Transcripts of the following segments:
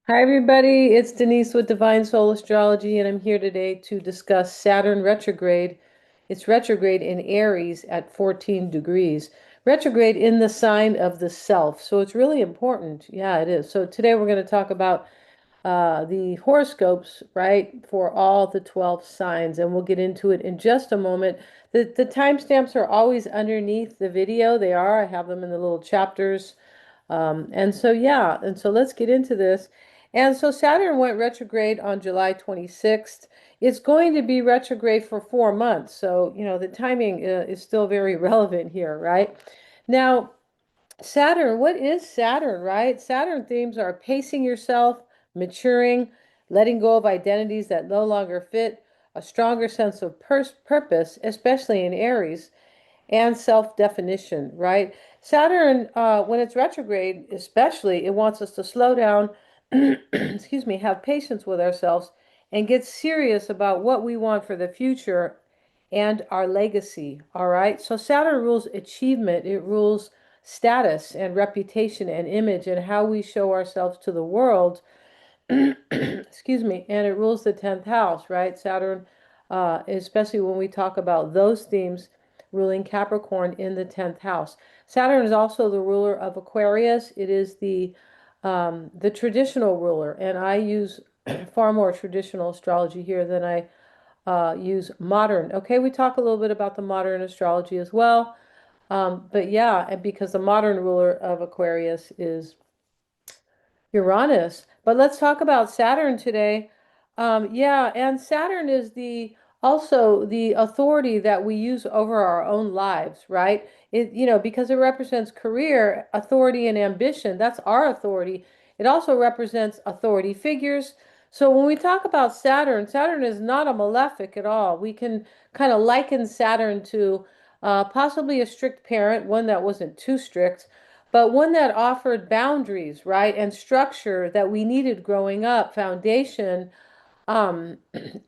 Hi, everybody. It's Denise with Divine Soul Astrology, and I'm here today to discuss Saturn retrograde. It's retrograde in Aries at 14 degrees, retrograde in the sign of the self. So it's really important. Yeah, it is. So today we're going to talk about the horoscopes, right, for all the 12 signs, and we'll get into it in just a moment. The timestamps are always underneath the video. They are. I have them in the little chapters. Yeah, and so let's get into this. And so Saturn went retrograde on July 26th. It's going to be retrograde for 4 months. So, the timing is still very relevant here, right? Now, Saturn, what is Saturn, right? Saturn themes are pacing yourself, maturing, letting go of identities that no longer fit, a stronger sense of purpose, especially in Aries, and self-definition, right? Saturn, when it's retrograde, especially, it wants us to slow down, excuse me, have patience with ourselves, and get serious about what we want for the future and our legacy. All right. So Saturn rules achievement, it rules status and reputation and image and how we show ourselves to the world. Excuse me, and it rules the 10th house, right? Saturn, especially when we talk about those themes ruling Capricorn in the 10th house. Saturn is also the ruler of Aquarius. It is the traditional ruler, and I use far more traditional astrology here than I use modern. Okay, we talk a little bit about the modern astrology as well. But yeah, and because the modern ruler of Aquarius is Uranus. But let's talk about Saturn today. Yeah, and Saturn is the also the authority that we use over our own lives, right? Because it represents career, authority, and ambition. That's our authority. It also represents authority figures. So when we talk about Saturn, Saturn is not a malefic at all. We can kind of liken Saturn to possibly a strict parent, one that wasn't too strict, but one that offered boundaries, right, and structure that we needed growing up, foundation. Um,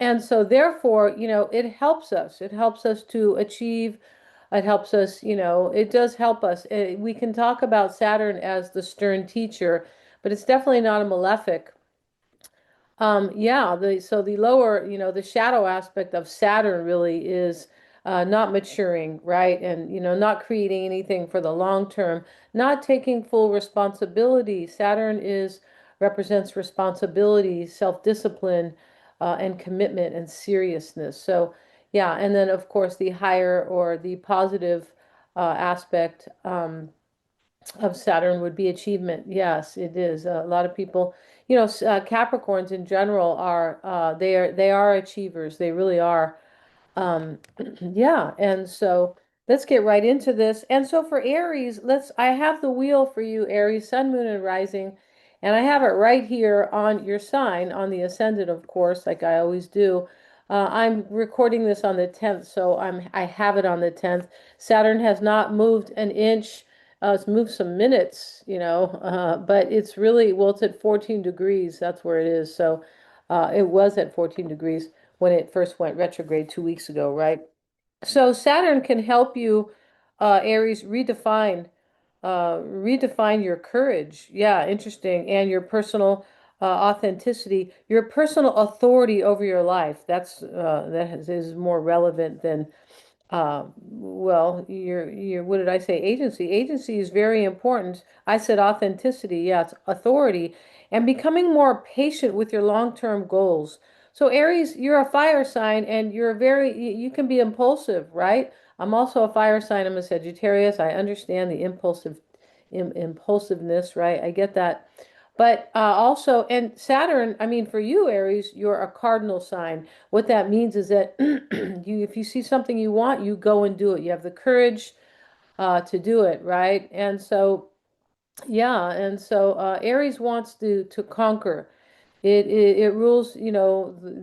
and so therefore, it helps us. It helps us to achieve. It helps us, it does help us. We can talk about Saturn as the stern teacher, but it's definitely not a malefic. Yeah, so the lower, the shadow aspect of Saturn really is not maturing, right? And, not creating anything for the long term, not taking full responsibility. Saturn is represents responsibility, self-discipline, and commitment and seriousness. So, yeah, and then of course the higher or the positive aspect. Of Saturn would be achievement. Yes, it is. A lot of people, Capricorns in general they are achievers. They really are. Um, yeah, and so let's get right into this. And so for Aries, I have the wheel for you, Aries, Sun, Moon, and Rising, and I have it right here on your sign, on the ascendant, of course, like I always do. I'm recording this on the 10th, so I have it on the 10th. Saturn has not moved an inch. It's moved some minutes, but it's really, well, it's at 14 degrees. That's where it is. So it was at 14 degrees when it first went retrograde 2 weeks ago, right? So Saturn can help you, Aries, redefine your courage. Yeah, interesting. And your personal authenticity, your personal authority over your life. Is more relevant than your what did I say? Agency. Agency is very important. I said authenticity. Yeah, it's authority and becoming more patient with your long-term goals. So Aries, you're a fire sign and you can be impulsive, right? I'm also a fire sign. I'm a Sagittarius. I understand the impulsiveness, right? I get that. But also, and Saturn, I mean, for you, Aries, you're a cardinal sign. What that means is that if you see something you want, you go and do it. You have the courage to do it, right? And so, yeah, and so Aries wants to conquer. It rules,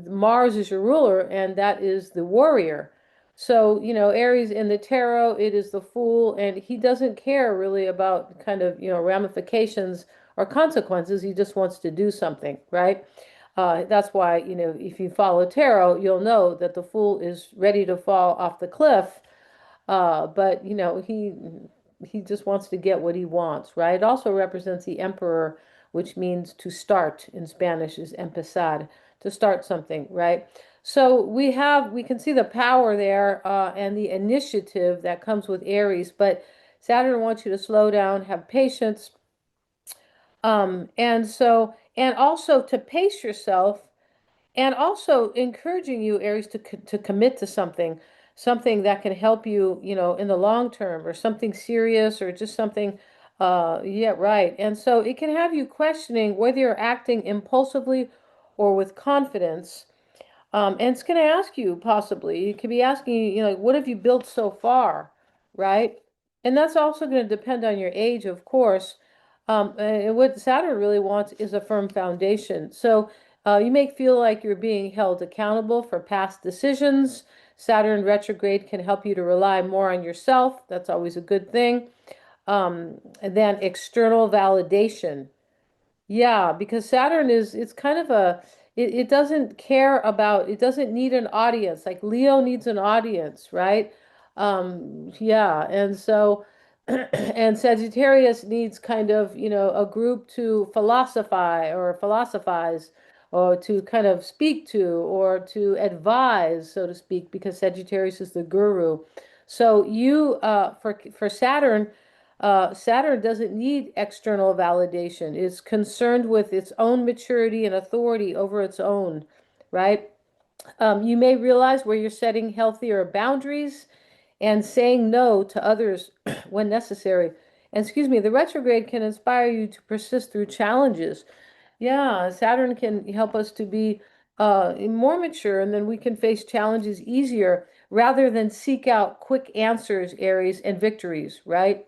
Mars is your ruler, and that is the warrior. So, Aries in the tarot, it is the fool, and he doesn't care really about kind of, ramifications or consequences. He just wants to do something, right? That's why, if you follow tarot, you'll know that the fool is ready to fall off the cliff, but he just wants to get what he wants, right? It also represents the emperor, which means to start in Spanish is empezar, to start something, right? So we can see the power there and the initiative that comes with Aries, but Saturn wants you to slow down, have patience, and also to pace yourself, and also encouraging you, Aries, to commit to something, something that can help you, in the long term, or something serious, or just something, yeah, right. And so it can have you questioning whether you're acting impulsively or with confidence. And it's going to ask you possibly, it could be asking you, like, what have you built so far, right? And that's also going to depend on your age, of course. And what Saturn really wants is a firm foundation. So you may feel like you're being held accountable for past decisions. Saturn retrograde can help you to rely more on yourself. That's always a good thing. Than external validation. Yeah, because Saturn it's kind of it doesn't care about, it doesn't need an audience. Like Leo needs an audience, right? Yeah, and so, and Sagittarius needs kind of, a group to philosophize, or to kind of speak to, or to advise, so to speak, because Sagittarius is the guru. So for Saturn, Saturn doesn't need external validation. It's concerned with its own maturity and authority over its own, right? You may realize where you're setting healthier boundaries and saying no to others when necessary. And excuse me, the retrograde can inspire you to persist through challenges. Yeah, Saturn can help us to be more mature, and then we can face challenges easier rather than seek out quick answers, Aries, and victories, right?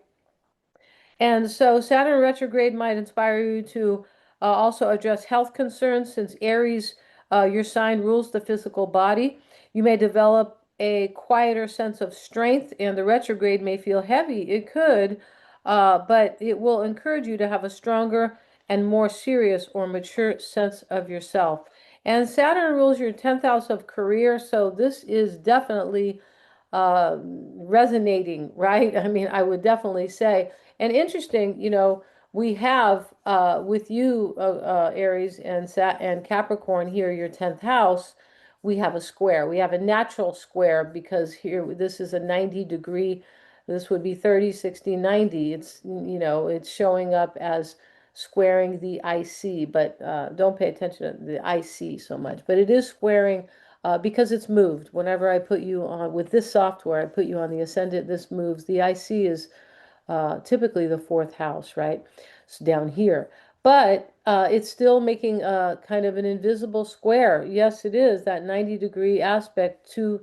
And so Saturn retrograde might inspire you to also address health concerns, since Aries, your sign rules the physical body. You may develop a quieter sense of strength, and the retrograde may feel heavy. It could, but it will encourage you to have a stronger and more serious or mature sense of yourself. And Saturn rules your 10th house of career, so this is definitely resonating, right? I mean, I would definitely say. And interesting, we have with you, Aries and Capricorn here, your 10th house, we have a square. We have a natural square because here, this is a 90 degree. This would be 30, 60, 90. It's showing up as squaring the IC, but don't pay attention to the IC so much. But it is squaring because it's moved. Whenever I put you on with this software, I put you on the ascendant, this moves. The IC is typically the fourth house, right? It's down here. But it's still making a kind of an invisible square. Yes, it is that 90 degree aspect to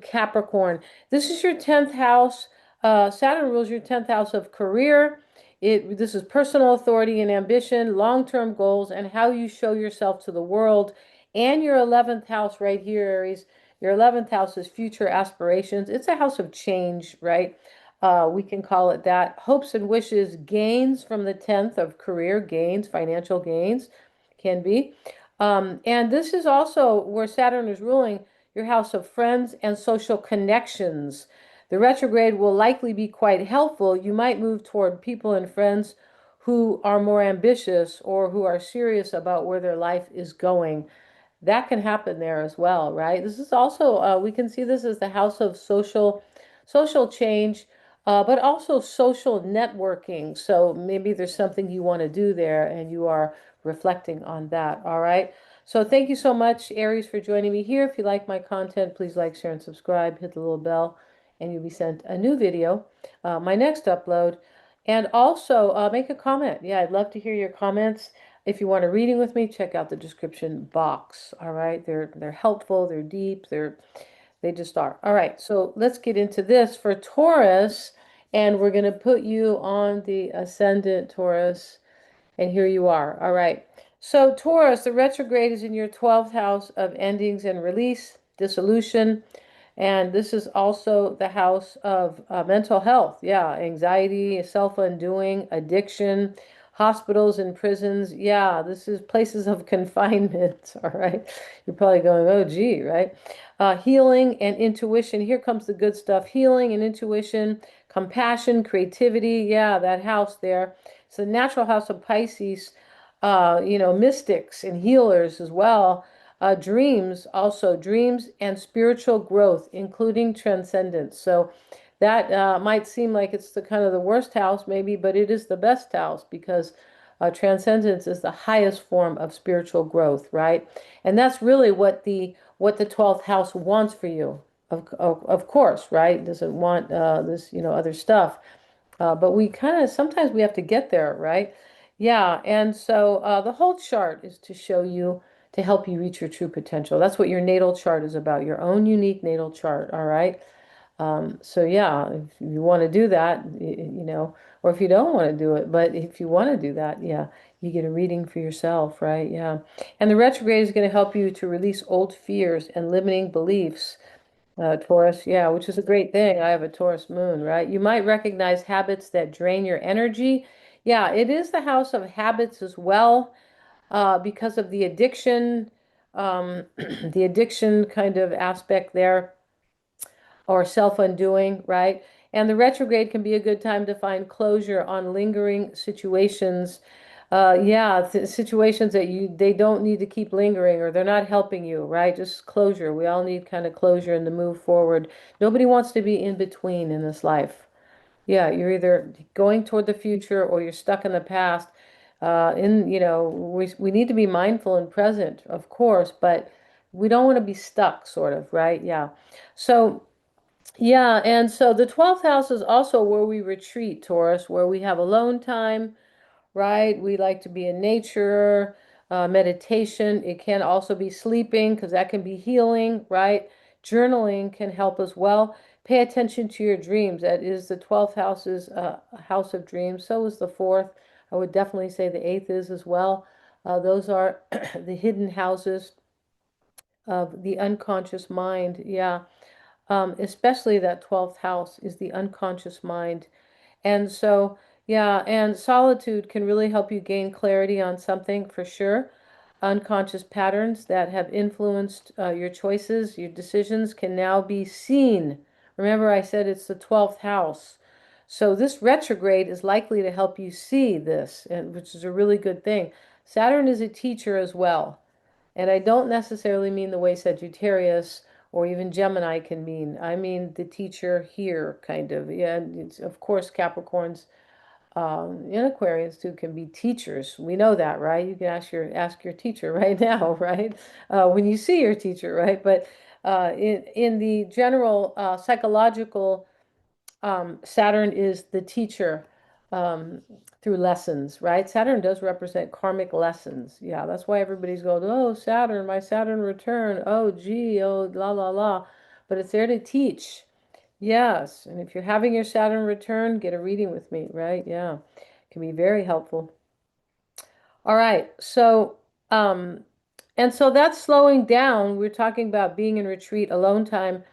Capricorn. This is your 10th house. Saturn rules your 10th house of career. This is personal authority and ambition, long-term goals, and how you show yourself to the world. And your 11th house right here, Aries. Your 11th house is future aspirations. It's a house of change, right? We can call it that. Hopes and wishes, gains from the 10th of career gains, financial gains can be. And this is also where Saturn is ruling your house of friends and social connections. The retrograde will likely be quite helpful. You might move toward people and friends who are more ambitious or who are serious about where their life is going. That can happen there as well, right? This is also we can see this as the house of social change, but also social networking. So maybe there's something you want to do there, and you are reflecting on that. All right. So thank you so much, Aries, for joining me here. If you like my content, please like, share, and subscribe. Hit the little bell, and you'll be sent a new video, my next upload. And also make a comment. Yeah, I'd love to hear your comments. If you want a reading with me, check out the description box. All right, they're helpful, they're deep, they just are. All right, so let's get into this for Taurus, and we're going to put you on the ascendant, Taurus, and here you are. All right. So Taurus, the retrograde is in your 12th house of endings and release, dissolution. And this is also the house of mental health. Yeah, anxiety, self-undoing, addiction, hospitals and prisons. Yeah, this is places of confinement. All right. You're probably going, oh, gee, right? Healing and intuition. Here comes the good stuff. Healing and intuition, compassion, creativity. Yeah, that house there. It's the natural house of Pisces, mystics and healers as well. Dreams, also dreams and spiritual growth, including transcendence. So that might seem like it's the kind of the worst house, maybe, but it is the best house because transcendence is the highest form of spiritual growth, right? And that's really what the 12th house wants for you. Of course, right? It doesn't want this, other stuff. But we kind of sometimes we have to get there, right? Yeah, and so the whole chart is to show you to help you reach your true potential. That's what your natal chart is about, your own unique natal chart, all right? So yeah, if you want to do that, or if you don't want to do it, but if you want to do that, yeah, you get a reading for yourself, right? Yeah. And the retrograde is going to help you to release old fears and limiting beliefs. Taurus, yeah, which is a great thing. I have a Taurus moon, right? You might recognize habits that drain your energy. Yeah, it is the house of habits as well, because of the addiction, the addiction kind of aspect there, or self-undoing, right? And the retrograde can be a good time to find closure on lingering situations. Yeah, situations that they don't need to keep lingering or they're not helping you, right? Just closure. We all need kind of closure and to move forward. Nobody wants to be in between in this life. Yeah, you're either going toward the future or you're stuck in the past. We need to be mindful and present, of course, but we don't want to be stuck, sort of, right? Yeah. So yeah, and so the 12th house is also where we retreat, Taurus, where we have alone time, right? We like to be in nature, meditation. It can also be sleeping because that can be healing, right? Journaling can help as well. Pay attention to your dreams. That is the 12th house's house of dreams. So is the fourth. I would definitely say the eighth is as well. Those are the hidden houses of the unconscious mind. Yeah. Especially that 12th house is the unconscious mind. And so, yeah, and solitude can really help you gain clarity on something for sure. Unconscious patterns that have influenced your choices, your decisions can now be seen. Remember, I said it's the 12th house. So this retrograde is likely to help you see this, which is a really good thing. Saturn is a teacher as well. And I don't necessarily mean the way Sagittarius or even Gemini can mean. I mean the teacher here, kind of. Yeah, and of course, Capricorns and Aquarians too can be teachers. We know that, right? You can ask your teacher right now, right? When you see your teacher, right? But in the general psychological, Saturn is the teacher um, through lessons, right? Saturn does represent karmic lessons. Yeah, that's why everybody's going, oh, Saturn, my Saturn return. Oh, gee, oh, la, la, la. But it's there to teach. Yes. And if you're having your Saturn return, get a reading with me, right? Yeah. It can be very helpful. All right. And so that's slowing down. We're talking about being in retreat, alone time,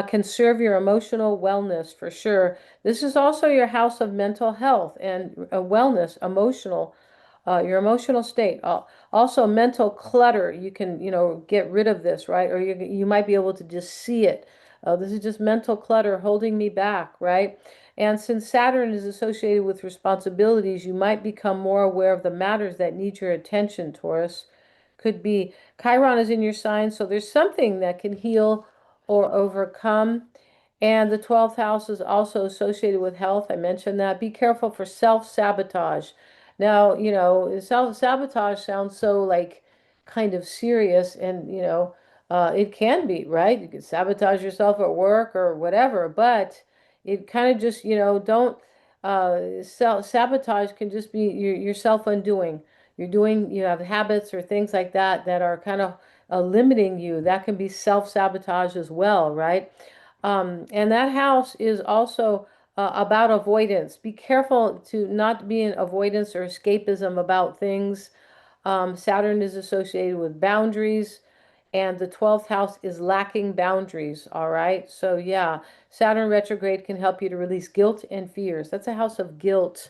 can serve your emotional wellness for sure. This is also your house of mental health and wellness, your emotional state. Also, mental clutter. You can, get rid of this, right? Or you might be able to just see it. This is just mental clutter holding me back, right? And since Saturn is associated with responsibilities, you might become more aware of the matters that need your attention, Taurus. Could be Chiron is in your sign, so there's something that can heal or overcome. And the 12th house is also associated with health. I mentioned that. Be careful for self-sabotage. Now, self-sabotage sounds so like kind of serious, and it can be, right? You can sabotage yourself at work or whatever, but it kind of just, don't sabotage can just be your self-undoing. You have habits or things like that that are kind of limiting you. That can be self-sabotage as well, right? And that house is also about avoidance. Be careful to not be in avoidance or escapism about things. Saturn is associated with boundaries, and the 12th house is lacking boundaries. All right. So, yeah, Saturn retrograde can help you to release guilt and fears. That's a house of guilt.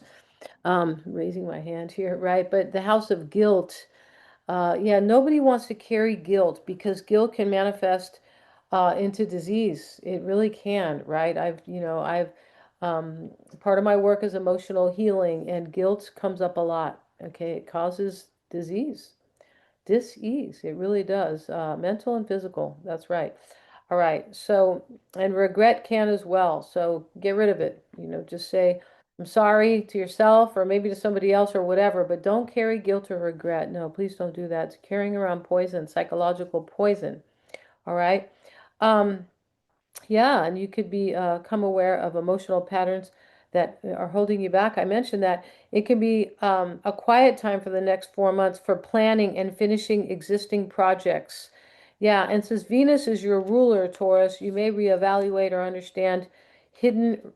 Raising my hand here, right? But the house of guilt. Yeah, nobody wants to carry guilt because guilt can manifest into disease. It really can, right? I've Um, Part of my work is emotional healing, and guilt comes up a lot. Okay, it causes disease, dis-ease. It really does, mental and physical. That's right. All right. So, and regret can as well. So get rid of it. Just say, I'm sorry to yourself or maybe to somebody else or whatever, but don't carry guilt or regret. No, please don't do that. It's carrying around poison, psychological poison. All right. Um, yeah, and you could become aware of emotional patterns that are holding you back. I mentioned that it can be a quiet time for the next 4 months for planning and finishing existing projects. Yeah, and since Venus is your ruler, Taurus, you may reevaluate or understand hidden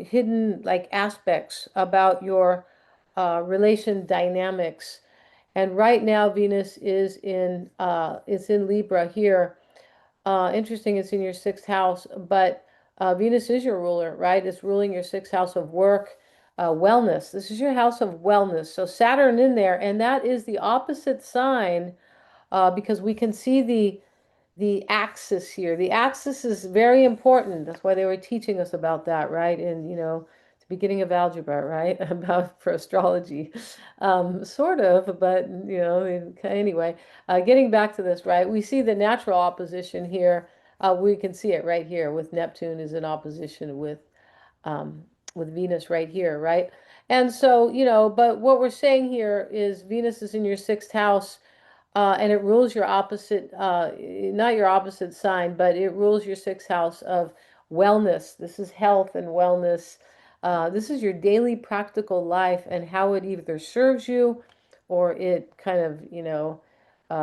hidden like aspects about your relation dynamics. And right now, Venus is in Libra here. Interesting, it's in your sixth house, but Venus is your ruler, right? It's ruling your sixth house of work, wellness. This is your house of wellness. So Saturn in there, and that is the opposite sign because we can see the axis here. The axis is very important. That's why they were teaching us about that, right? And the beginning of algebra, right? About for astrology, sort of, but anyway, getting back to this, right? We see the natural opposition here. We can see it right here with Neptune is in opposition um, with Venus right here, right? And so, but what we're saying here is Venus is in your sixth house and it rules your opposite, not your opposite sign, but it rules your sixth house of wellness. This is health and wellness. This is your daily practical life and how it either serves you or it kind of,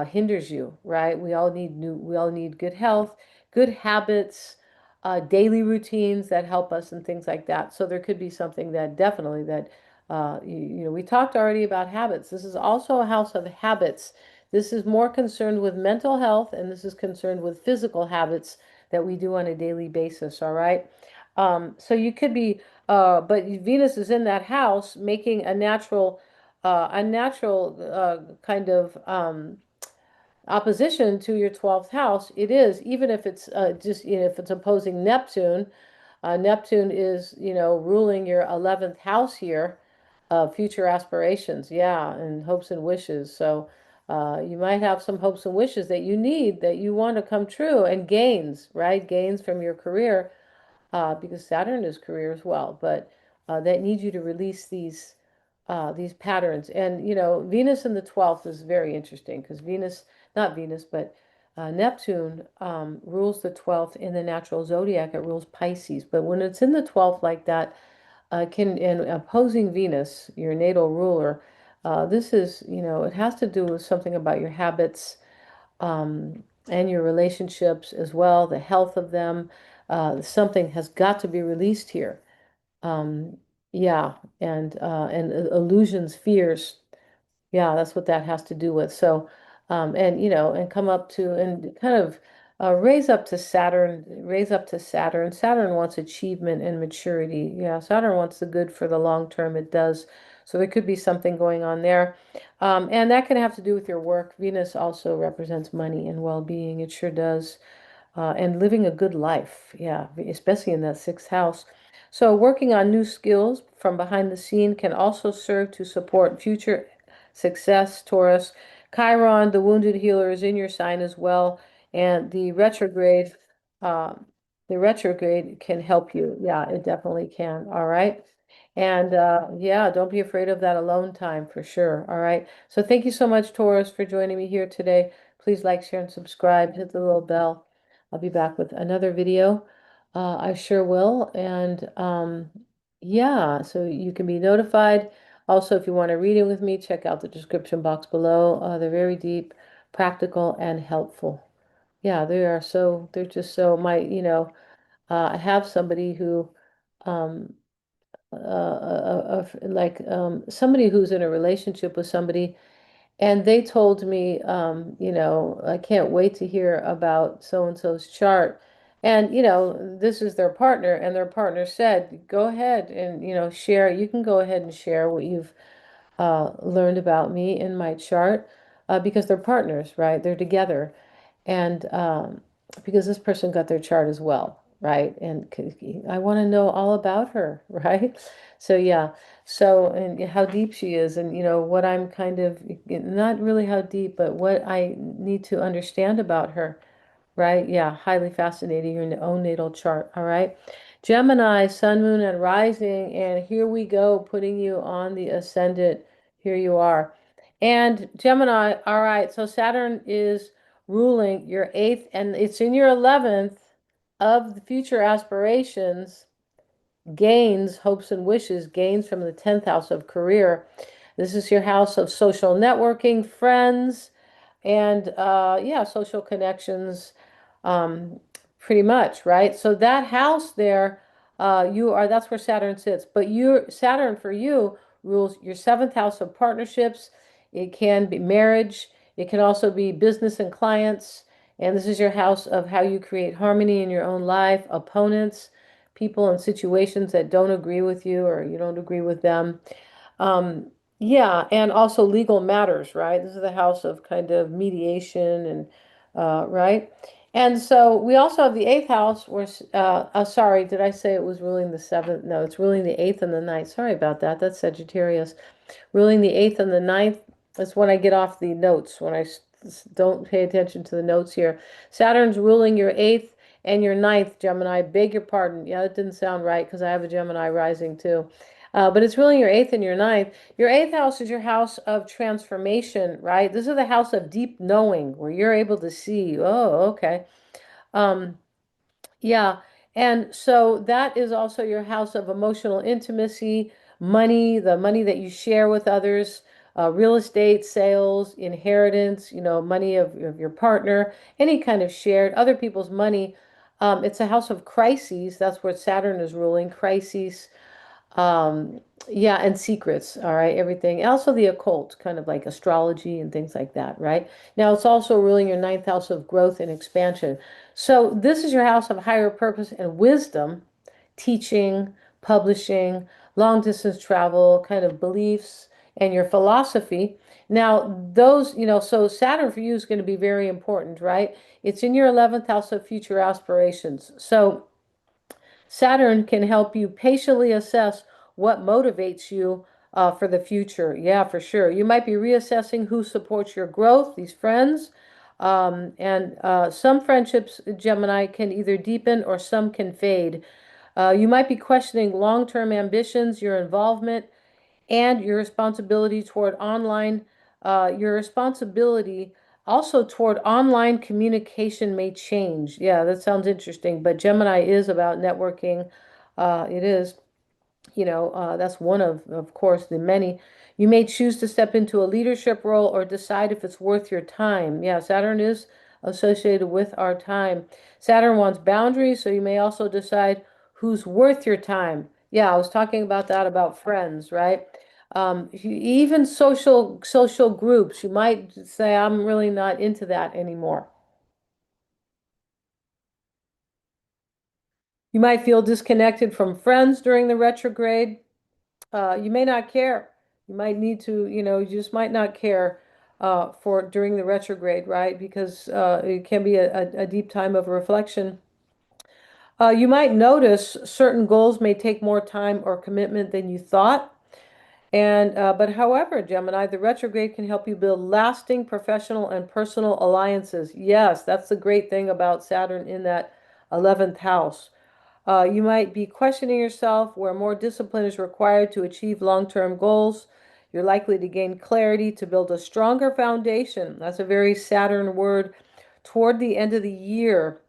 hinders you, right? We all need good health, good habits, daily routines that help us and things like that. So there could be something that definitely that, we talked already about habits. This is also a house of habits. This is more concerned with mental health, and this is concerned with physical habits that we do on a daily basis. All right. So you could be, but Venus is in that house, making a natural kind of opposition to your 12th house. It is, even if it's just, if it's opposing Neptune. Neptune is, ruling your 11th house here, future aspirations, yeah, and hopes and wishes. So you might have some hopes and wishes that you need, that you want to come true, and gains, right? Gains from your career, because Saturn is career as well, but that need you to release these patterns. And Venus in the 12th is very interesting because Venus, not Venus, but Neptune rules the 12th in the natural zodiac. It rules Pisces, but when it's in the 12th like that, can and opposing Venus, your natal ruler, this is, it has to do with something about your habits and your relationships as well, the health of them. Something has got to be released here. Um, yeah, and illusions, fears. Yeah, that's what that has to do with. So, and and come up to and kind of raise up to Saturn, raise up to Saturn. Saturn wants achievement and maturity. Yeah, Saturn wants the good for the long term. It does. So there could be something going on there. And that can have to do with your work. Venus also represents money and well-being. It sure does and living a good life. Yeah, especially in that sixth house. So, working on new skills from behind the scene can also serve to support future success, Taurus. Chiron, the wounded healer, is in your sign as well, and um, the retrograde can help you. Yeah, it definitely can. All right. And yeah, don't be afraid of that alone time for sure. All right. So thank you so much, Taurus, for joining me here today. Please like, share, and subscribe. Hit the little bell. I'll be back with another video. I sure will. And yeah, so you can be notified. Also, if you want a reading with me, check out the description box below. They're very deep, practical, and helpful. Yeah, they're just so, I have somebody who, um, like somebody who's in a relationship with somebody and they told me, I can't wait to hear about so and so's chart. And, this is their partner, and their partner said, go ahead and, share. You can go ahead and share what you've learned about me in my chart because they're partners, right? They're together. And because this person got their chart as well. right? And I want to know all about her, right? So yeah, so and how deep she is, and what I'm kind of not really how deep, but what I need to understand about her, right? Yeah, highly fascinating. Your own natal chart, all right? Gemini, Sun, Moon, and Rising, and here we go, putting you on the ascendant. Here you are. And Gemini, all right, so Saturn is ruling your eighth, and it's in your 11th of the future aspirations, gains, hopes, and wishes, gains from the 10th house of career. This is your house of social networking, friends, and yeah, social connections, um, pretty much, right? So that house there, that's where Saturn sits. But Saturn for you rules your seventh house of partnerships. It can be marriage. It can also be business and clients. And this is your house of how you create harmony in your own life, opponents, people and situations that don't agree with you or you don't agree with them. Um, yeah, and also legal matters, right? This is the house of kind of mediation and right. And so we also have the eighth house where, sorry, did I say it was ruling the seventh? No, it's ruling the eighth and the ninth. Sorry about that. That's Sagittarius. Ruling the eighth and the ninth. That's when I get off the notes, when I don't pay attention to the notes here. Saturn's ruling your eighth and your ninth, Gemini. Beg your pardon. Yeah, that didn't sound right because I have a Gemini rising too. But it's ruling your eighth and your ninth. Your eighth house is your house of transformation, right? This is the house of deep knowing where you're able to see, oh, okay. Um, yeah. And so that is also your house of emotional intimacy, money, the money that you share with others, real estate, sales, inheritance, money of your partner, any kind of shared, other people's money. It's a house of crises. That's where Saturn is ruling, crises. Um, yeah, and secrets, all right, everything. And also the occult, kind of like astrology and things like that, right? Now it's also ruling your ninth house of growth and expansion. So this is your house of higher purpose and wisdom, teaching, publishing, long distance travel, kind of beliefs, and your philosophy. Now, those, so Saturn for you is going to be very important, right? It's in your 11th house of future aspirations. So Saturn can help you patiently assess what motivates you for the future. Yeah, for sure. You might be reassessing who supports your growth, these friends. And some friendships, Gemini, can either deepen or some can fade. You might be questioning long-term ambitions, your involvement, and your responsibility toward your responsibility also toward online communication may change. Yeah, that sounds interesting. But Gemini is about networking. It is, that's one of course, the many. You may choose to step into a leadership role or decide if it's worth your time. Yeah, Saturn is associated with our time. Saturn wants boundaries, so you may also decide who's worth your time. Yeah, I was talking about that about friends, right? Even social groups, you might say, I'm really not into that anymore. You might feel disconnected from friends during the retrograde. You may not care. You might need to, you just might not care for during the retrograde, right? Because it can be a deep time of reflection. You might notice certain goals may take more time or commitment than you thought. And but however, Gemini, the retrograde can help you build lasting professional and personal alliances. Yes, that's the great thing about Saturn in that 11th house. You might be questioning yourself where more discipline is required to achieve long-term goals. You're likely to gain clarity to build a stronger foundation. That's a very Saturn word toward the end of the year.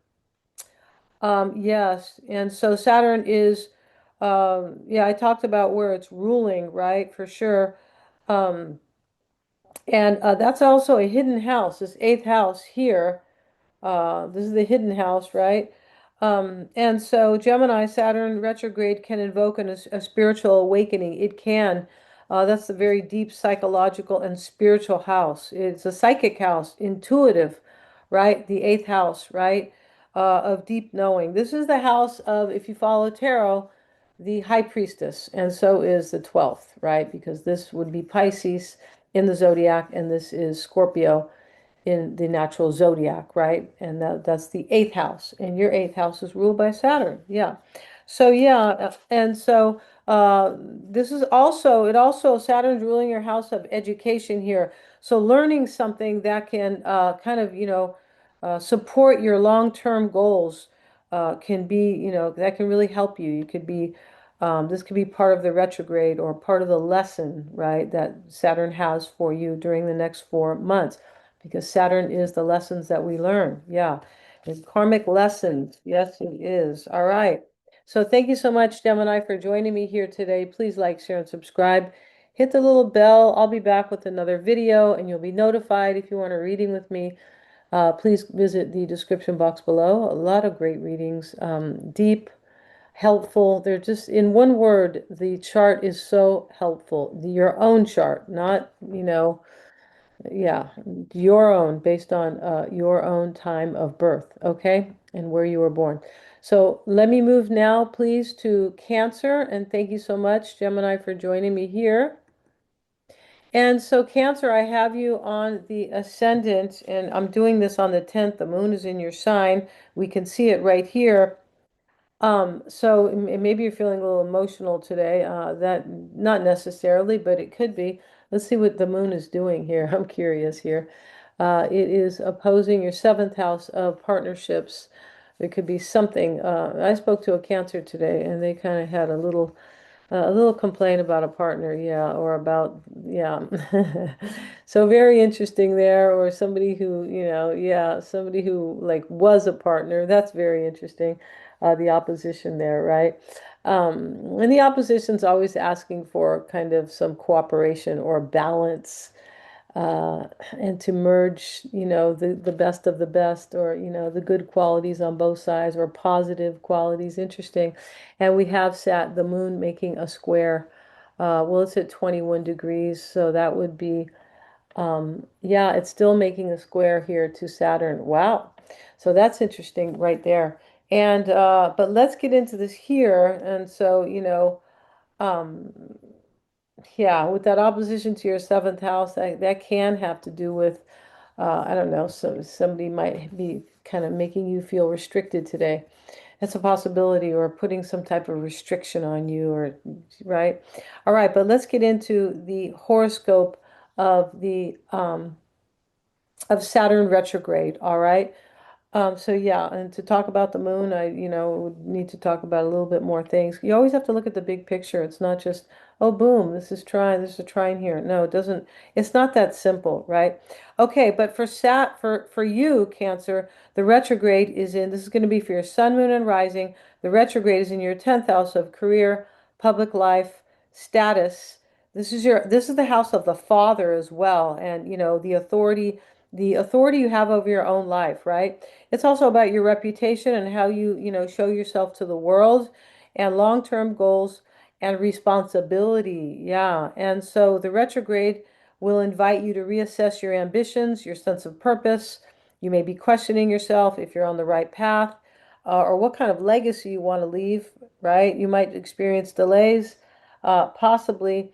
Yes, and so Saturn is, yeah, I talked about where it's ruling, right, for sure. Um, and that's also a hidden house, this eighth house here. This is the hidden house, right? And so Gemini, Saturn retrograde can invoke a spiritual awakening. It can. That's a very deep psychological and spiritual house. It's a psychic house, intuitive, right? The eighth house, right? Of deep knowing. This is the house of, if you follow tarot, the high priestess, and so is the 12th, right? Because this would be Pisces in the zodiac, and this is Scorpio in the natural zodiac, right? And that's the eighth house, and your eighth house is ruled by Saturn. Yeah. So yeah, and so this is also it also Saturn's ruling your house of education here. So learning something that can kind of, support your long-term goals can be, that can really help you. You could be this could be part of the retrograde or part of the lesson, right, that Saturn has for you during the next 4 months, because Saturn is the lessons that we learn. Yeah, it's karmic lessons. Yes, it is. All right. So thank you so much, Gemini, for joining me here today. Please like, share, and subscribe. Hit the little bell. I'll be back with another video, and you'll be notified if you want a reading with me. Please visit the description box below. A lot of great readings, deep, helpful. They're just, in one word, the chart is so helpful. Your own chart, not, yeah, your own, based on your own time of birth, okay, and where you were born. So let me move now, please, to Cancer, and thank you so much, Gemini, for joining me here. And so, Cancer, I have you on the ascendant, and I'm doing this on the 10th. The moon is in your sign. We can see it right here. So maybe you're feeling a little emotional today. That not necessarily, but it could be. Let's see what the moon is doing here. I'm curious here. It is opposing your seventh house of partnerships. There could be something. I spoke to a Cancer today, and they kind of had a little complaint about a partner, yeah, or about, yeah. So very interesting there, or somebody who, yeah, somebody who like was a partner. That's very interesting. The opposition there, right? And the opposition's always asking for kind of some cooperation or balance, and to merge, the best of the best, or, the good qualities on both sides, or positive qualities. Interesting. And we have sat the moon making a square. Well, it's at 21 degrees, so that would be, yeah, it's still making a square here to Saturn. Wow. So that's interesting right there. And, but let's get into this here. And so, um, yeah, with that opposition to your seventh house, that can have to do with, I don't know, somebody might be kind of making you feel restricted today. That's a possibility, or putting some type of restriction on you, or right. All right, but let's get into the horoscope of the of Saturn retrograde. All right. So yeah, and to talk about the moon, I, would need to talk about a little bit more things. You always have to look at the big picture. It's not just, oh, boom, this is a trine here. No, it doesn't, it's not that simple, right? Okay, but for you, Cancer, the retrograde is in, this is going to be for your sun, moon, and rising. The retrograde is in your 10th house of career, public life, status. This is the house of the father as well, and the authority you have over your own life, right? It's also about your reputation and how you, show yourself to the world, and long-term goals and responsibility. Yeah. And so the retrograde will invite you to reassess your ambitions, your sense of purpose. You may be questioning yourself if you're on the right path, or what kind of legacy you want to leave, right? You might experience delays, possibly.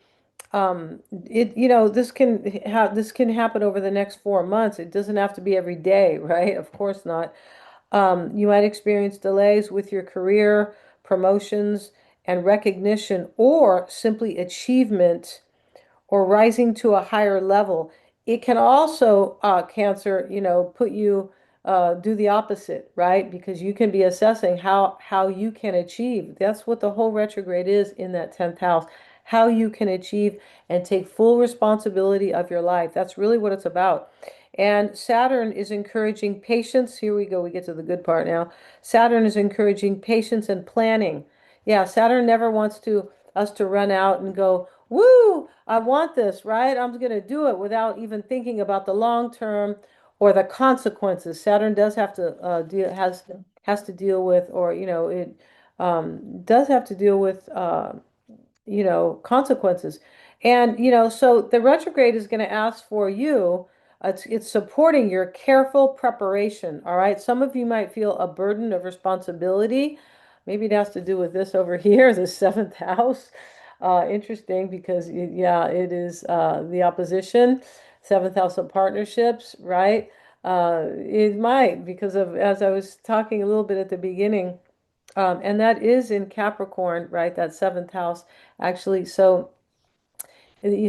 This can happen over the next 4 months. It doesn't have to be every day, right? Of course not. You might experience delays with your career, promotions, and recognition, or simply achievement, or rising to a higher level. It can also, Cancer, put you, do the opposite, right? Because you can be assessing how you can achieve. That's what the whole retrograde is in that 10th house. How you can achieve and take full responsibility of your life. That's really what it's about. And Saturn is encouraging patience. Here we go. We get to the good part now. Saturn is encouraging patience and planning. Yeah, Saturn never wants us to run out and go, woo, I want this, right? I'm going to do it, without even thinking about the long term or the consequences. Saturn does have to has to deal with, or it does have to deal with consequences. And, so the retrograde is going to ask for you, it's supporting your careful preparation. All right. Some of you might feel a burden of responsibility. Maybe it has to do with this over here, the seventh house. Interesting, because yeah, it is the opposition, seventh house of partnerships, right? It might, because of, as I was talking a little bit at the beginning, and that is in Capricorn, right? That seventh house, actually. So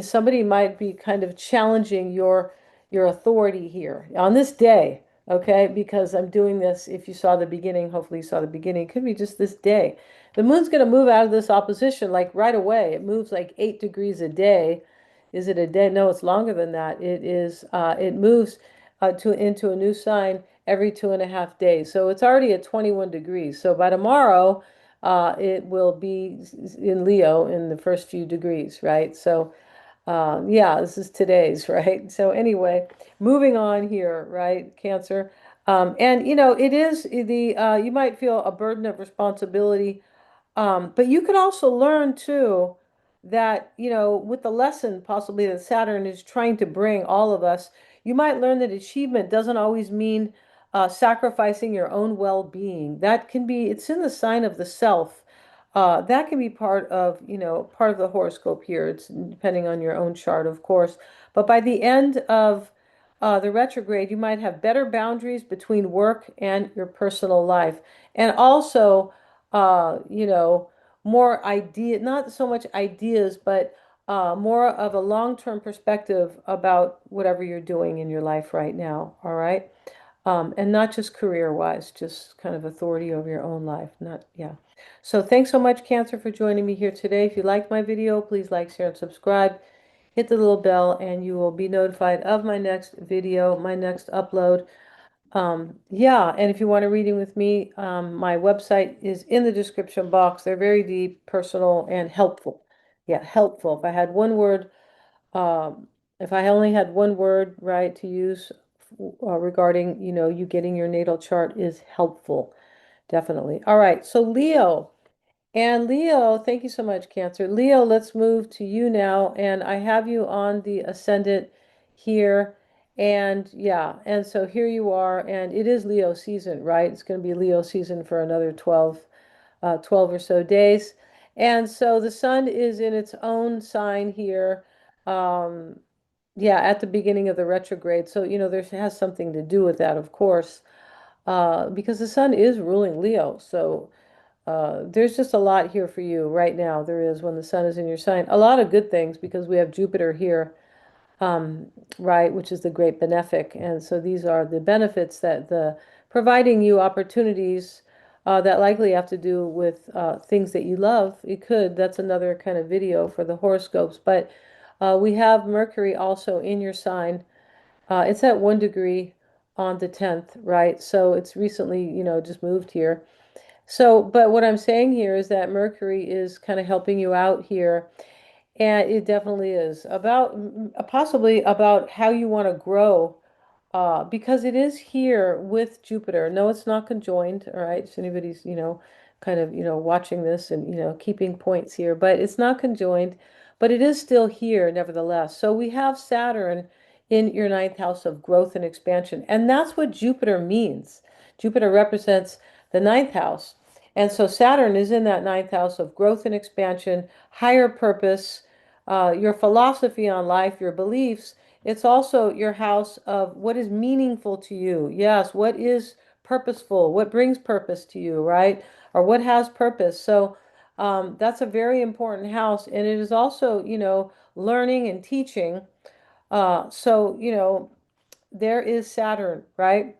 somebody might be kind of challenging your authority here on this day, okay? Because I'm doing this, if you saw the beginning, hopefully you saw the beginning, it could be just this day. The moon's going to move out of this opposition like right away. It moves like 8 degrees a day. Is it a day? No, it's longer than that. It moves to into a new sign every 2.5 days. So it's already at 21 degrees. So by tomorrow, it will be in Leo in the first few degrees, right? So yeah, this is today's, right? So anyway, moving on here, right? Cancer. And it is you might feel a burden of responsibility, but you could also learn too that, with the lesson possibly that Saturn is trying to bring all of us, you might learn that achievement doesn't always mean sacrificing your own well-being. That can be, it's in the sign of the self. That can be part of the horoscope here. It's depending on your own chart, of course. But by the end of the retrograde, you might have better boundaries between work and your personal life. And also, more not so much ideas, but more of a long-term perspective about whatever you're doing in your life right now. All right. And not just career-wise, just kind of authority over your own life. Not, yeah. So thanks so much, Cancer, for joining me here today. If you liked my video, please like, share, and subscribe. Hit the little bell, and you will be notified of my next video, my next upload. Yeah, and if you want a reading with me, my website is in the description box. They're very deep, personal, and helpful. Yeah, helpful. Um, if I only had one word, right, to use regarding, you getting your natal chart is helpful. Definitely. All right. So Leo. And Leo, thank you so much, Cancer. Leo, let's move to you now. And I have you on the ascendant here. And yeah, and so here you are. And it is Leo season, right? It's going to be Leo season for another 12 or so days. And so the sun is in its own sign here. Um, yeah, at the beginning of the retrograde. So, there has something to do with that, of course, because the sun is ruling Leo. So, there's just a lot here for you right now. There is when the sun is in your sign. A lot of good things because we have Jupiter here, um, right, which is the great benefic. And so these are the benefits that the providing you opportunities that likely have to do with things that you love. It could. That's another kind of video for the horoscopes. But we have Mercury also in your sign. It's at 1 degree on the 10th, right? So it's recently, just moved here. So, but what I'm saying here is that Mercury is kind of helping you out here. And it definitely is about possibly about how you want to grow, because it is here with Jupiter. No, it's not conjoined, all right? So anybody's, kind of, watching this and, keeping points here, but it's not conjoined, but it is still here nevertheless. So we have Saturn in your ninth house of growth and expansion, and that's what Jupiter means. Jupiter represents the ninth house. And so Saturn is in that ninth house of growth and expansion, higher purpose, your philosophy on life, your beliefs. It's also your house of what is meaningful to you. Yes, what is purposeful, what brings purpose to you, right? Or what has purpose. So that's a very important house. And it is also, learning and teaching. So, there is Saturn, right?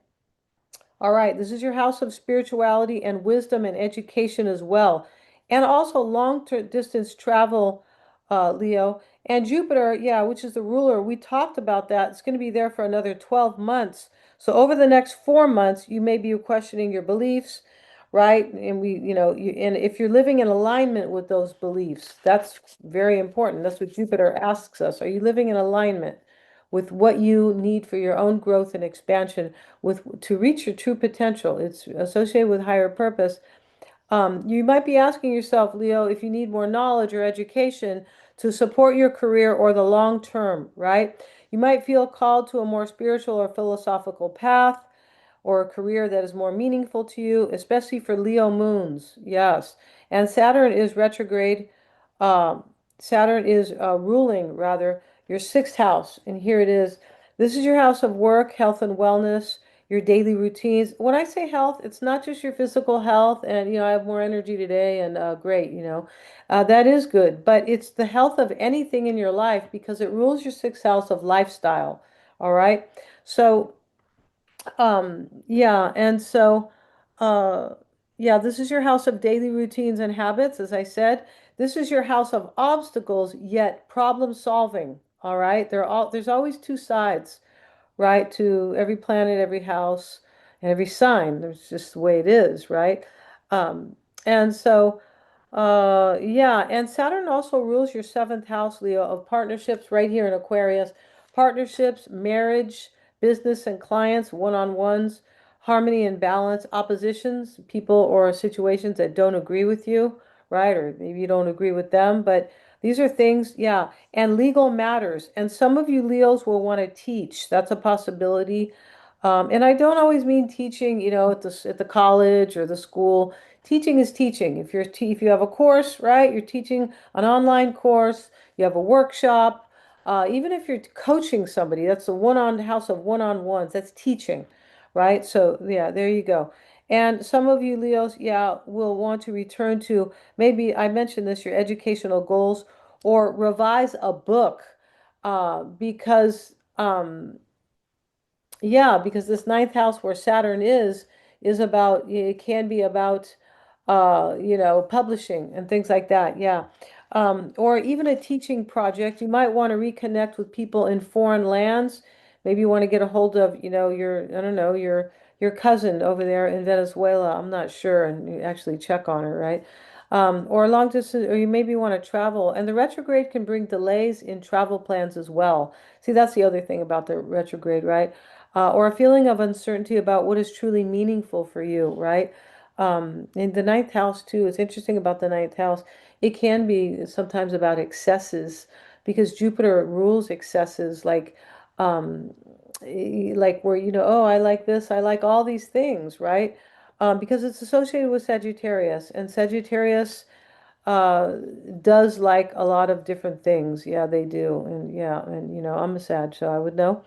All right, this is your house of spirituality and wisdom and education as well. And also distance travel, Leo. And Jupiter, yeah, which is the ruler, we talked about that. It's going to be there for another 12 months. So over the next 4 months, you may be questioning your beliefs, right? And and if you're living in alignment with those beliefs, that's very important. That's what Jupiter asks us. Are you living in alignment with what you need for your own growth and expansion, with to reach your true potential? It's associated with higher purpose. You might be asking yourself, Leo, if you need more knowledge or education to support your career or the long term, right? You might feel called to a more spiritual or philosophical path or a career that is more meaningful to you, especially for Leo moons. Yes. And Saturn is retrograde. Um, Saturn is ruling, rather, your sixth house. And here it is. This is your house of work, health and wellness, your daily routines. When I say health, it's not just your physical health and, I have more energy today and great, that is good, but it's the health of anything in your life because it rules your sixth house of lifestyle. All right. So, yeah, and so, uh, yeah, this is your house of daily routines and habits, as I said. This is your house of obstacles, yet problem solving. All right. There's always two sides, right? To every planet, every house, and every sign. There's just the way it is, right? Um, and so, yeah, and Saturn also rules your seventh house, Leo, of partnerships right here in Aquarius. Partnerships, marriage, business and clients, one-on-ones, harmony and balance, oppositions, people or situations that don't agree with you, right? Or maybe you don't agree with them, but these are things, yeah, and legal matters. And some of you Leos will want to teach. That's a possibility. And I don't always mean teaching, at the college or the school. Teaching is teaching. If you have a course, right, you're teaching an online course, you have a workshop, even if you're coaching somebody, that's the one-on house of one-on-ones, that's teaching, right? So yeah, there you go. And some of you Leos, yeah, will want to return to maybe I mentioned this, your educational goals or revise a book, because yeah, because this ninth house where Saturn is about, it can be about, publishing and things like that. Yeah. Or even a teaching project. You might want to reconnect with people in foreign lands. Maybe you want to get a hold of, I don't know, your cousin over there in Venezuela. I'm not sure. And you actually check on her, right? Or long distance, or you maybe want to travel. And the retrograde can bring delays in travel plans as well. See, that's the other thing about the retrograde, right? Or a feeling of uncertainty about what is truly meaningful for you, right? In the ninth house, too, it's interesting about the ninth house. It can be sometimes about excesses because Jupiter rules excesses um, like where, oh, I like this, I like all these things, right? Because it's associated with Sagittarius, and Sagittarius uh, does like a lot of different things. Yeah, they do. And yeah, and I'm a Sag, so I would know.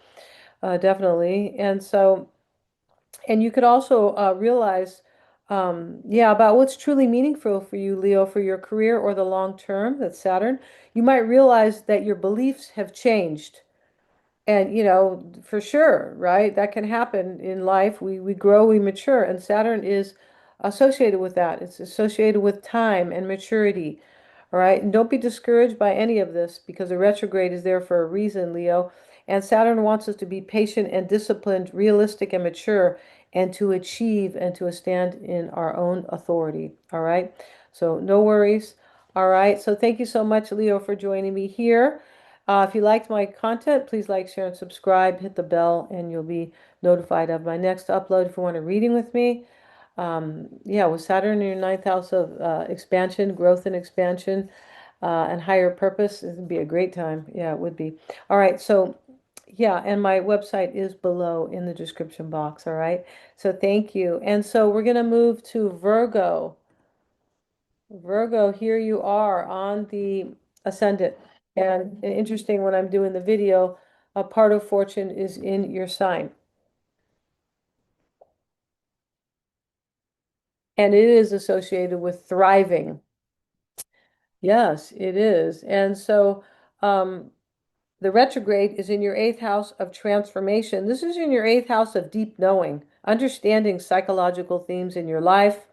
Definitely. And so, and you could also realize, yeah, about what's truly meaningful for you, Leo, for your career or the long term, that's Saturn. You might realize that your beliefs have changed. And, for sure, right? That can happen in life. We grow, we mature, and Saturn is associated with that. It's associated with time and maturity. All right. And don't be discouraged by any of this because the retrograde is there for a reason, Leo. And Saturn wants us to be patient and disciplined, realistic and mature, and to achieve and to stand in our own authority. All right. So no worries. All right. So thank you so much, Leo, for joining me here. If you liked my content, please like, share, and subscribe. Hit the bell, and you'll be notified of my next upload if you want a reading with me. Yeah, with Saturn in your ninth house of expansion, growth and expansion, and higher purpose, it would be a great time. Yeah, it would be. All right, so yeah, and my website is below in the description box. All right, so thank you. And so we're going to move to Virgo. Virgo, here you are on the ascendant. And interesting, when I'm doing the video, a part of fortune is in your sign. And it is associated with thriving. Yes, it is. And so the retrograde is in your eighth house of transformation. This is in your eighth house of deep knowing, understanding psychological themes in your life.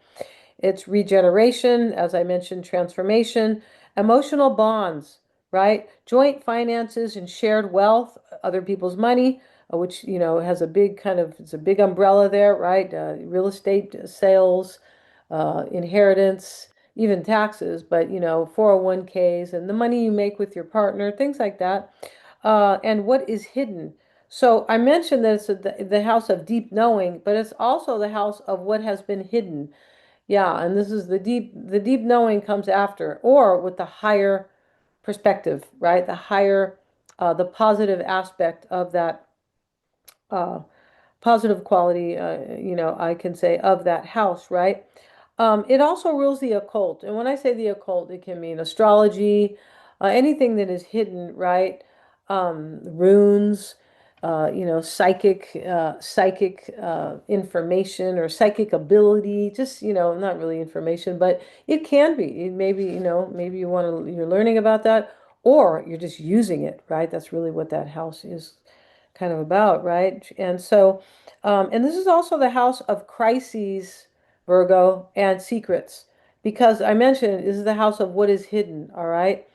It's regeneration, as I mentioned, transformation, emotional bonds, right? Joint finances and shared wealth, other people's money, which, has a big it's a big umbrella there, right? Real estate sales, inheritance, even taxes, but, 401ks and the money you make with your partner, things like that. And what is hidden. So I mentioned that it's the house of deep knowing, but it's also the house of what has been hidden. Yeah, and this is the deep knowing comes after, or with the higher perspective, right? The positive aspect of that, uh, positive quality, I can say of that house, right? It also rules the occult. And when I say the occult, it can mean astrology, anything that is hidden, right? Runes, psychic information or psychic ability, just, not really information, but it can be. Maybe, maybe you're learning about that, or you're just using it, right? That's really what that house is kind of about, right? And so, and this is also the house of crises, Virgo, and secrets, because I mentioned this is the house of what is hidden, all right?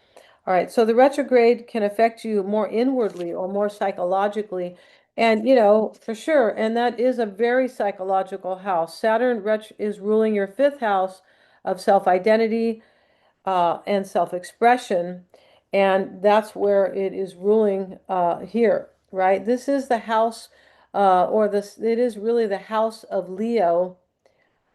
All right, so the retrograde can affect you more inwardly or more psychologically. And, for sure, and that is a very psychological house. Is ruling your fifth house of self-identity and self-expression. And that's where it is ruling here, right? This is the house, it is really the house of Leo.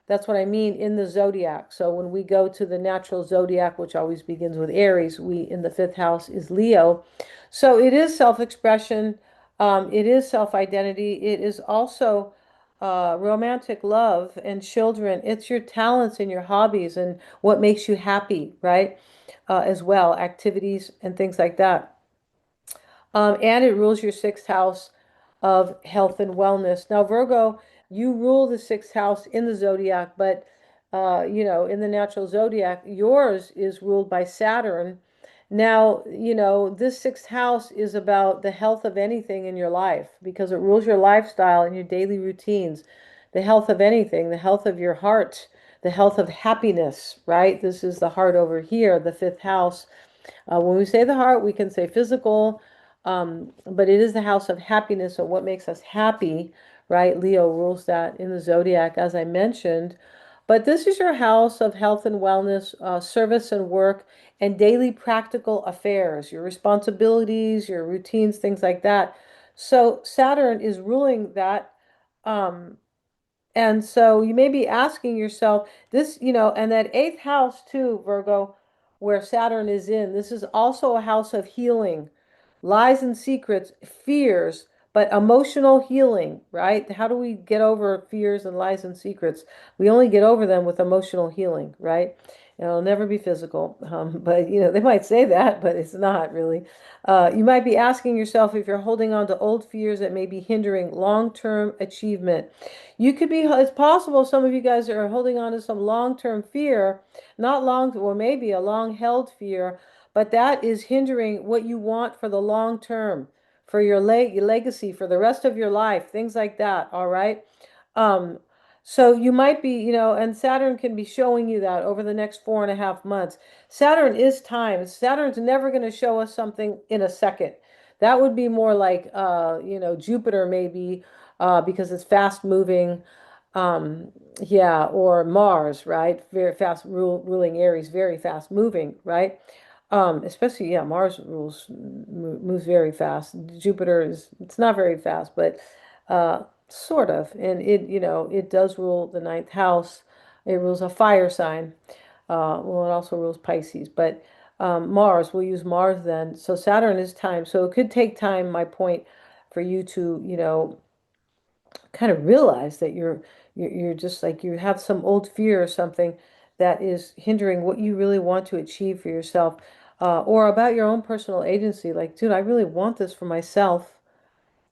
That's what I mean in the zodiac. So when we go to the natural zodiac, which always begins with Aries, we in the fifth house is Leo. So it is self-expression, it is self-identity, it is also romantic love and children. It's your talents and your hobbies and what makes you happy, right? As well, activities and things like that. And it rules your sixth house of health and wellness. Now, Virgo, you rule the sixth house in the zodiac, but in the natural zodiac, yours is ruled by Saturn. Now, this sixth house is about the health of anything in your life because it rules your lifestyle and your daily routines, the health of anything, the health of your heart, the health of happiness, right? This is the heart over here, the fifth house. When we say the heart, we can say physical, but it is the house of happiness. So what makes us happy, right? Leo rules that in the zodiac, as I mentioned. But this is your house of health and wellness, service and work, and daily practical affairs, your responsibilities, your routines, things like that. So Saturn is ruling that. Um, and so you may be asking yourself this, and that eighth house too, Virgo, where Saturn is in, this is also a house of healing, lies and secrets, fears, but emotional healing, right? How do we get over fears and lies and secrets? We only get over them with emotional healing, right? It'll never be physical. But they might say that, but it's not really. You might be asking yourself if you're holding on to old fears that may be hindering long-term achievement. It's possible some of you guys are holding on to some long-term fear, not long, or maybe a long-held fear, but that is hindering what you want for the long term, for your legacy, for the rest of your life, things like that. All right. Um, so you might be, and Saturn can be showing you that over the next 4.5 months. Saturn is time. Saturn's never going to show us something in a second. That would be more like, Jupiter maybe, because it's fast moving. Yeah, or Mars, right? Very fast ruling Aries, very fast moving, right? Especially, yeah, Mars moves very fast. Jupiter it's not very fast, but sort of. And it does rule the ninth house. It rules a fire sign. Well, it also rules Pisces, but Mars, we'll use Mars then. So Saturn is time. So it could take time, my point, for you to, kind of realize that you're just like you have some old fear or something that is hindering what you really want to achieve for yourself, or about your own personal agency. Like, dude, I really want this for myself,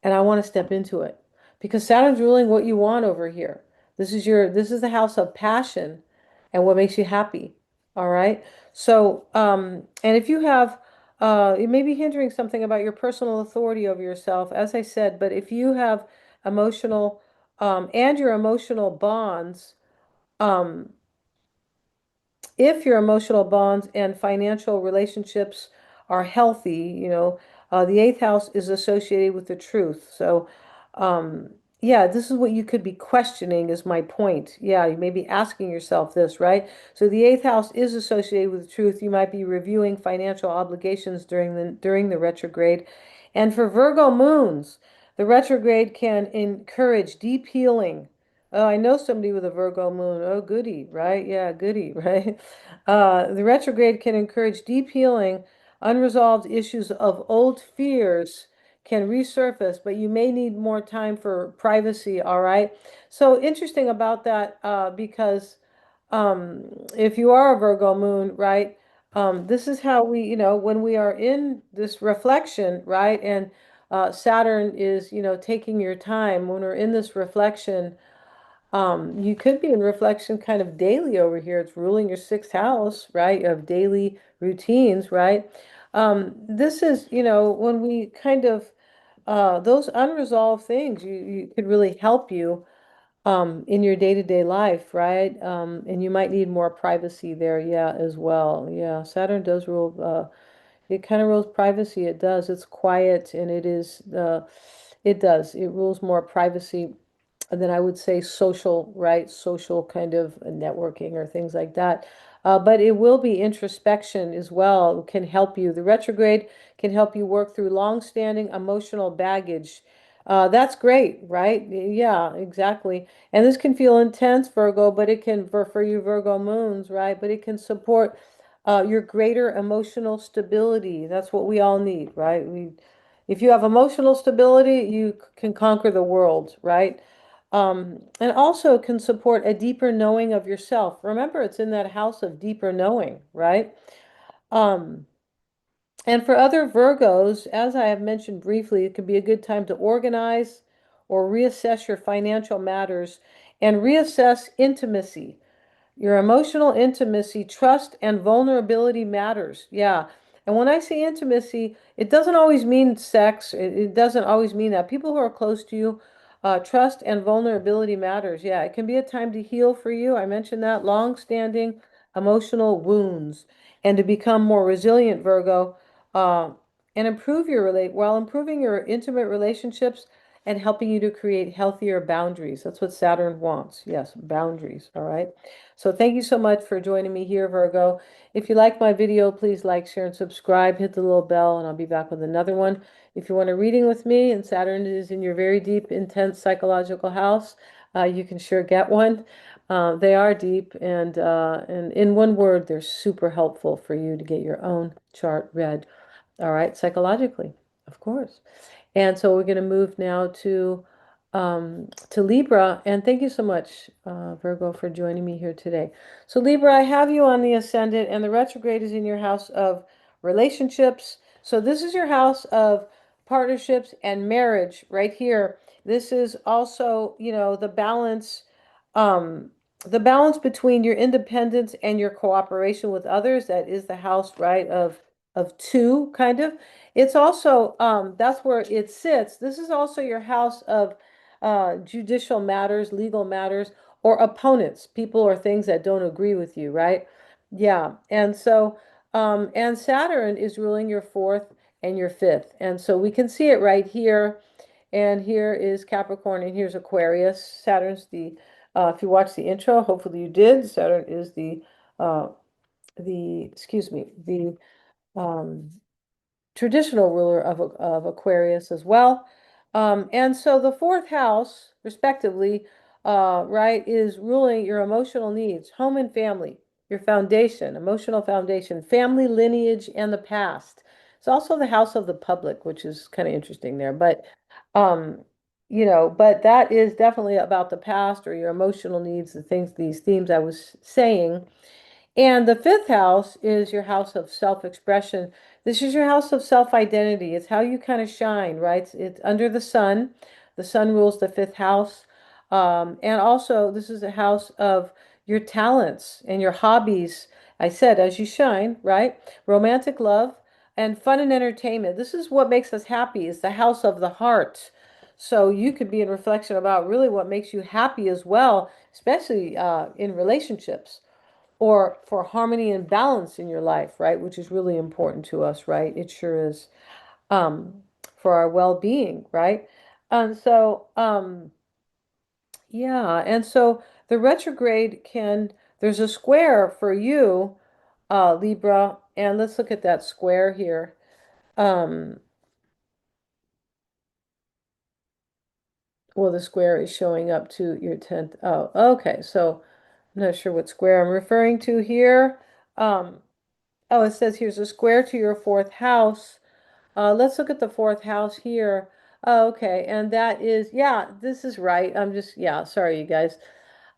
and I want to step into it because Saturn's ruling what you want over here. This is the house of passion and what makes you happy. All right. So, and if you have, it may be hindering something about your personal authority over yourself, as I said, but if you have emotional, and your emotional bonds, um, if your emotional bonds and financial relationships are healthy, the eighth house is associated with the truth. So, um, yeah, this is what you could be questioning, is my point. Yeah, you may be asking yourself this, right? So the eighth house is associated with the truth. You might be reviewing financial obligations during the retrograde. And for Virgo moons, the retrograde can encourage deep healing. Oh, I know somebody with a Virgo moon. Oh, goody, right? Yeah, goody, right? The retrograde can encourage deep healing. Unresolved issues of old fears can resurface, but you may need more time for privacy, all right? So interesting about that, because if you are a Virgo moon, right, this is how we, when we are in this reflection, right, and Saturn is, taking your time. When we're in this reflection, you could be in reflection kind of daily over here. It's ruling your sixth house, right? Of daily routines, right? This is, when we kind of those unresolved things, you could really help you in your day-to-day life, right? And you might need more privacy there, yeah, as well. Yeah, Saturn does rule, it kind of rules privacy. It does. It's quiet and it does. It rules more privacy than I would say social, right? Social kind of networking or things like that. But it will be introspection as well, can help you. The retrograde can help you work through long-standing emotional baggage. That's great, right? Yeah, exactly. And this can feel intense, Virgo, but it can, for you Virgo moons, right? But it can support your greater emotional stability. That's what we all need, right? If you have emotional stability, you can conquer the world, right? And also can support a deeper knowing of yourself. Remember, it's in that house of deeper knowing, right? Um, and for other Virgos, as I have mentioned briefly, it could be a good time to organize or reassess your financial matters and reassess intimacy. Your emotional intimacy, trust, and vulnerability matters. Yeah. And when I say intimacy, it doesn't always mean sex. It doesn't always mean that. People who are close to you, trust and vulnerability matters. Yeah. It can be a time to heal for you. I mentioned that long-standing emotional wounds and to become more resilient, Virgo, uh, and improve your while improving your intimate relationships and helping you to create healthier boundaries. That's what Saturn wants. Yes, boundaries. All right. So thank you so much for joining me here, Virgo. If you like my video, please like, share, and subscribe. Hit the little bell, and I'll be back with another one. If you want a reading with me, and Saturn is in your very deep, intense psychological house, you can sure get one. They are deep, and in one word, they're super helpful for you to get your own chart read. All right, psychologically, of course. And so we're going to move now to Libra. And thank you so much, Virgo, for joining me here today. So Libra, I have you on the ascendant, and the retrograde is in your house of relationships. So this is your house of partnerships and marriage right here. This is also, um, the balance between your independence and your cooperation with others. That is the house, right, of two, kind of. It's also, that's where it sits. This is also your house of judicial matters, legal matters, or opponents, people or things that don't agree with you, right? Yeah. And so, and Saturn is ruling your fourth and your fifth. And so we can see it right here. And here is Capricorn, and here's Aquarius. Saturn's if you watched the intro, hopefully you did. Saturn is uh, excuse me, the um, traditional ruler of Aquarius as well. And so the fourth house, respectively, right, is ruling your emotional needs, home and family, your foundation, emotional foundation, family lineage, and the past. It's also the house of the public, which is kind of interesting there. Um, but that is definitely about the past or your emotional needs, these themes I was saying. And the fifth house is your house of self-expression. This is your house of self-identity. It's how you kind of shine, right? It's under the sun. The sun rules the fifth house. And also, this is a house of your talents and your hobbies. I said, as you shine, right? Romantic love and fun and entertainment. This is what makes us happy. It's the house of the heart. So you could be in reflection about really what makes you happy as well, especially in relationships or for harmony and balance in your life, right? Which is really important to us, right? It sure is um, for our well-being, right? And so, yeah, and so the retrograde there's a square for you, Libra, and let's look at that square here. Um, well, the square is showing up to your 10th. Oh, okay, so I'm not sure what square I'm referring to here. Um, oh, it says here's a square to your fourth house. Let's look at the fourth house here. Oh, okay, and that is, yeah, this is right. Yeah, sorry, you guys.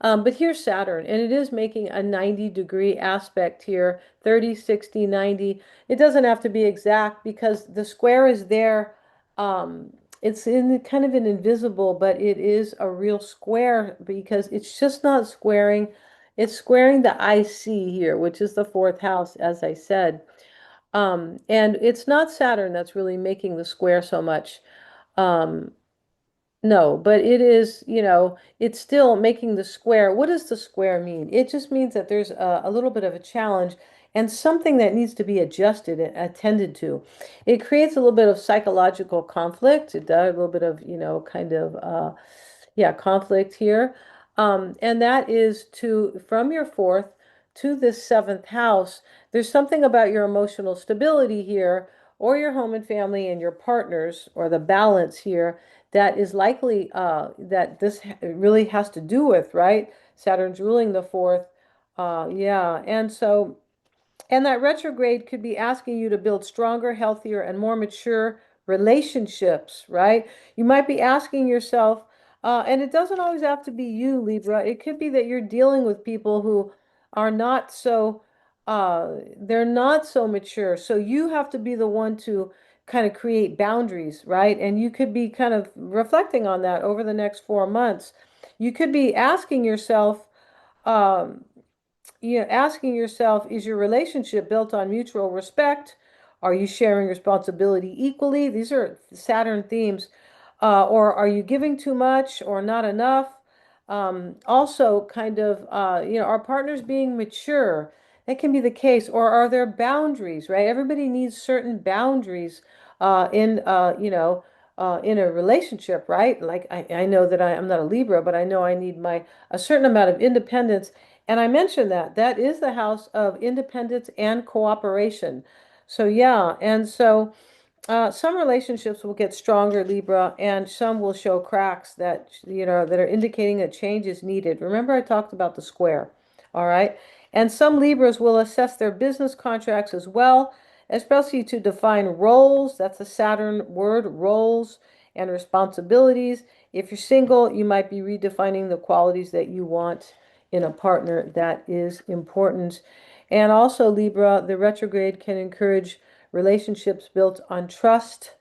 But here's Saturn, and it is making a 90-degree aspect here, 30, 60, 90. It doesn't have to be exact because the square is there Um, it's in kind of an invisible, but it is a real square because it's just not squaring. It's squaring the IC here, which is the fourth house, as I said. And it's not Saturn that's really making the square so much. Um, no, but it is, it's still making the square. What does the square mean? It just means that there's a little bit of a challenge and something that needs to be adjusted and attended to. It creates a little bit of psychological conflict. It does a little bit of, kind of, yeah, conflict here. And that is from your fourth to this seventh house. There's something about your emotional stability here, or your home and family and your partners, or the balance here that is likely that this really has to do with, right? Saturn's ruling the fourth. Yeah. And that retrograde could be asking you to build stronger, healthier, and more mature relationships, right? You might be asking yourself, and it doesn't always have to be you, Libra. It could be that you're dealing with people who are not so, they're not so mature. So you have to be the one to kind of create boundaries, right? And you could be kind of reflecting on that over the next 4 months. You could be asking yourself, um, asking yourself, is your relationship built on mutual respect? Are you sharing responsibility equally? These are Saturn themes. Or are you giving too much or not enough? Also, kind of, are partners being mature? That can be the case. Or are there boundaries, right? Everybody needs certain boundaries in a relationship, right? Like I know that I'm not a Libra, but I know I need a certain amount of independence. And I mentioned that is the house of independence and cooperation. So yeah, and so some relationships will get stronger, Libra, and some will show cracks that are indicating that change is needed. Remember, I talked about the square, all right? And some Libras will assess their business contracts as well, especially to define roles. That's a Saturn word, roles and responsibilities. If you're single, you might be redefining the qualities that you want in a partner. That is important. And also, Libra, the retrograde can encourage relationships built on trust,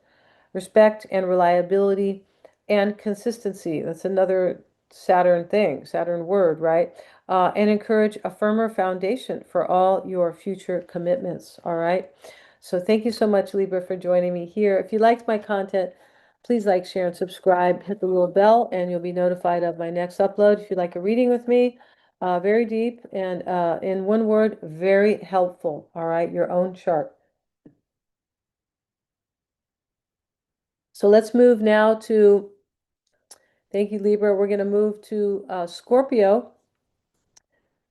respect, and reliability, and consistency. That's another Saturn thing, Saturn word, right? And encourage a firmer foundation for all your future commitments. All right. So thank you so much, Libra, for joining me here. If you liked my content, please like, share, and subscribe. Hit the little bell, and you'll be notified of my next upload. If you'd like a reading with me, very deep and in one word, very helpful. All right, your own chart. So let's move now to, thank you, Libra. We're going to move to Scorpio.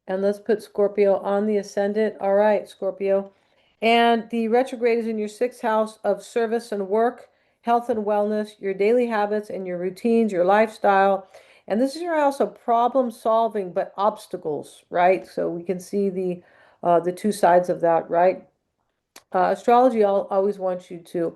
And let's put Scorpio on the ascendant. All right, Scorpio. And the retrograde is in your sixth house of service and work, health and wellness, your daily habits and your routines, your lifestyle. And this is your house of problem solving, but obstacles, right? So we can see the two sides of that, right? Astrology always wants you to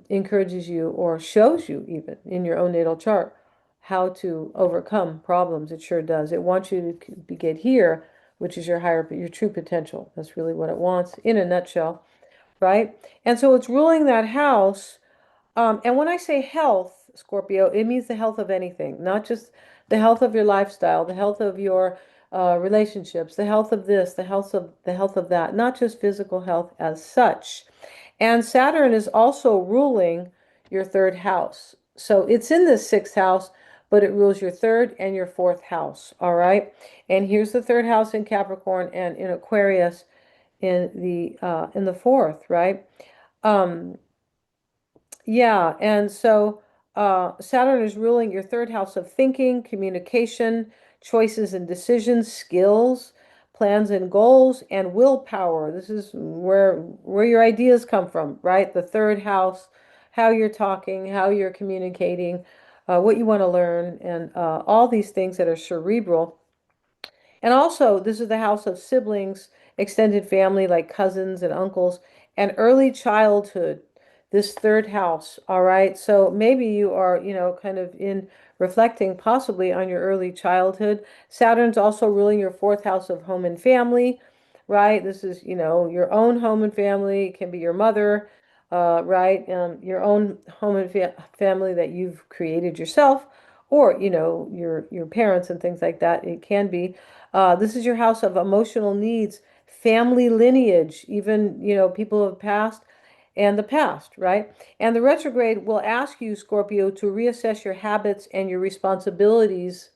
encourages you or shows you even in your own natal chart how to overcome problems. It sure does. It wants you to get here, which is your true potential. That's really what it wants in a nutshell, right? And so it's ruling that house. And when I say health, Scorpio, it means the health of anything, not just the health of your lifestyle, the health of your relationships, the health of this, the health of that, not just physical health as such. And Saturn is also ruling your third house. So it's in the sixth house, but it rules your third and your fourth house. All right. And here's the third house in Capricorn and in Aquarius in the fourth, right? Um, yeah, and so Saturn is ruling your third house of thinking, communication, choices and decisions, skills, plans and goals, and willpower. This is where your ideas come from, right? The third house, how you're talking, how you're communicating, what you want to learn, and all these things that are cerebral. And also, this is the house of siblings, extended family like cousins and uncles, and early childhood, this third house. All right. So maybe you are, kind of in reflecting possibly on your early childhood. Saturn's also ruling your fourth house of home and family, right? This is, your own home and family. It can be your mother. right? Your own home and family that you've created yourself, or your parents and things like that. It can be. This is your house of emotional needs, family lineage, even people of past and the past, right? And the retrograde will ask you, Scorpio, to reassess your habits and your responsibilities,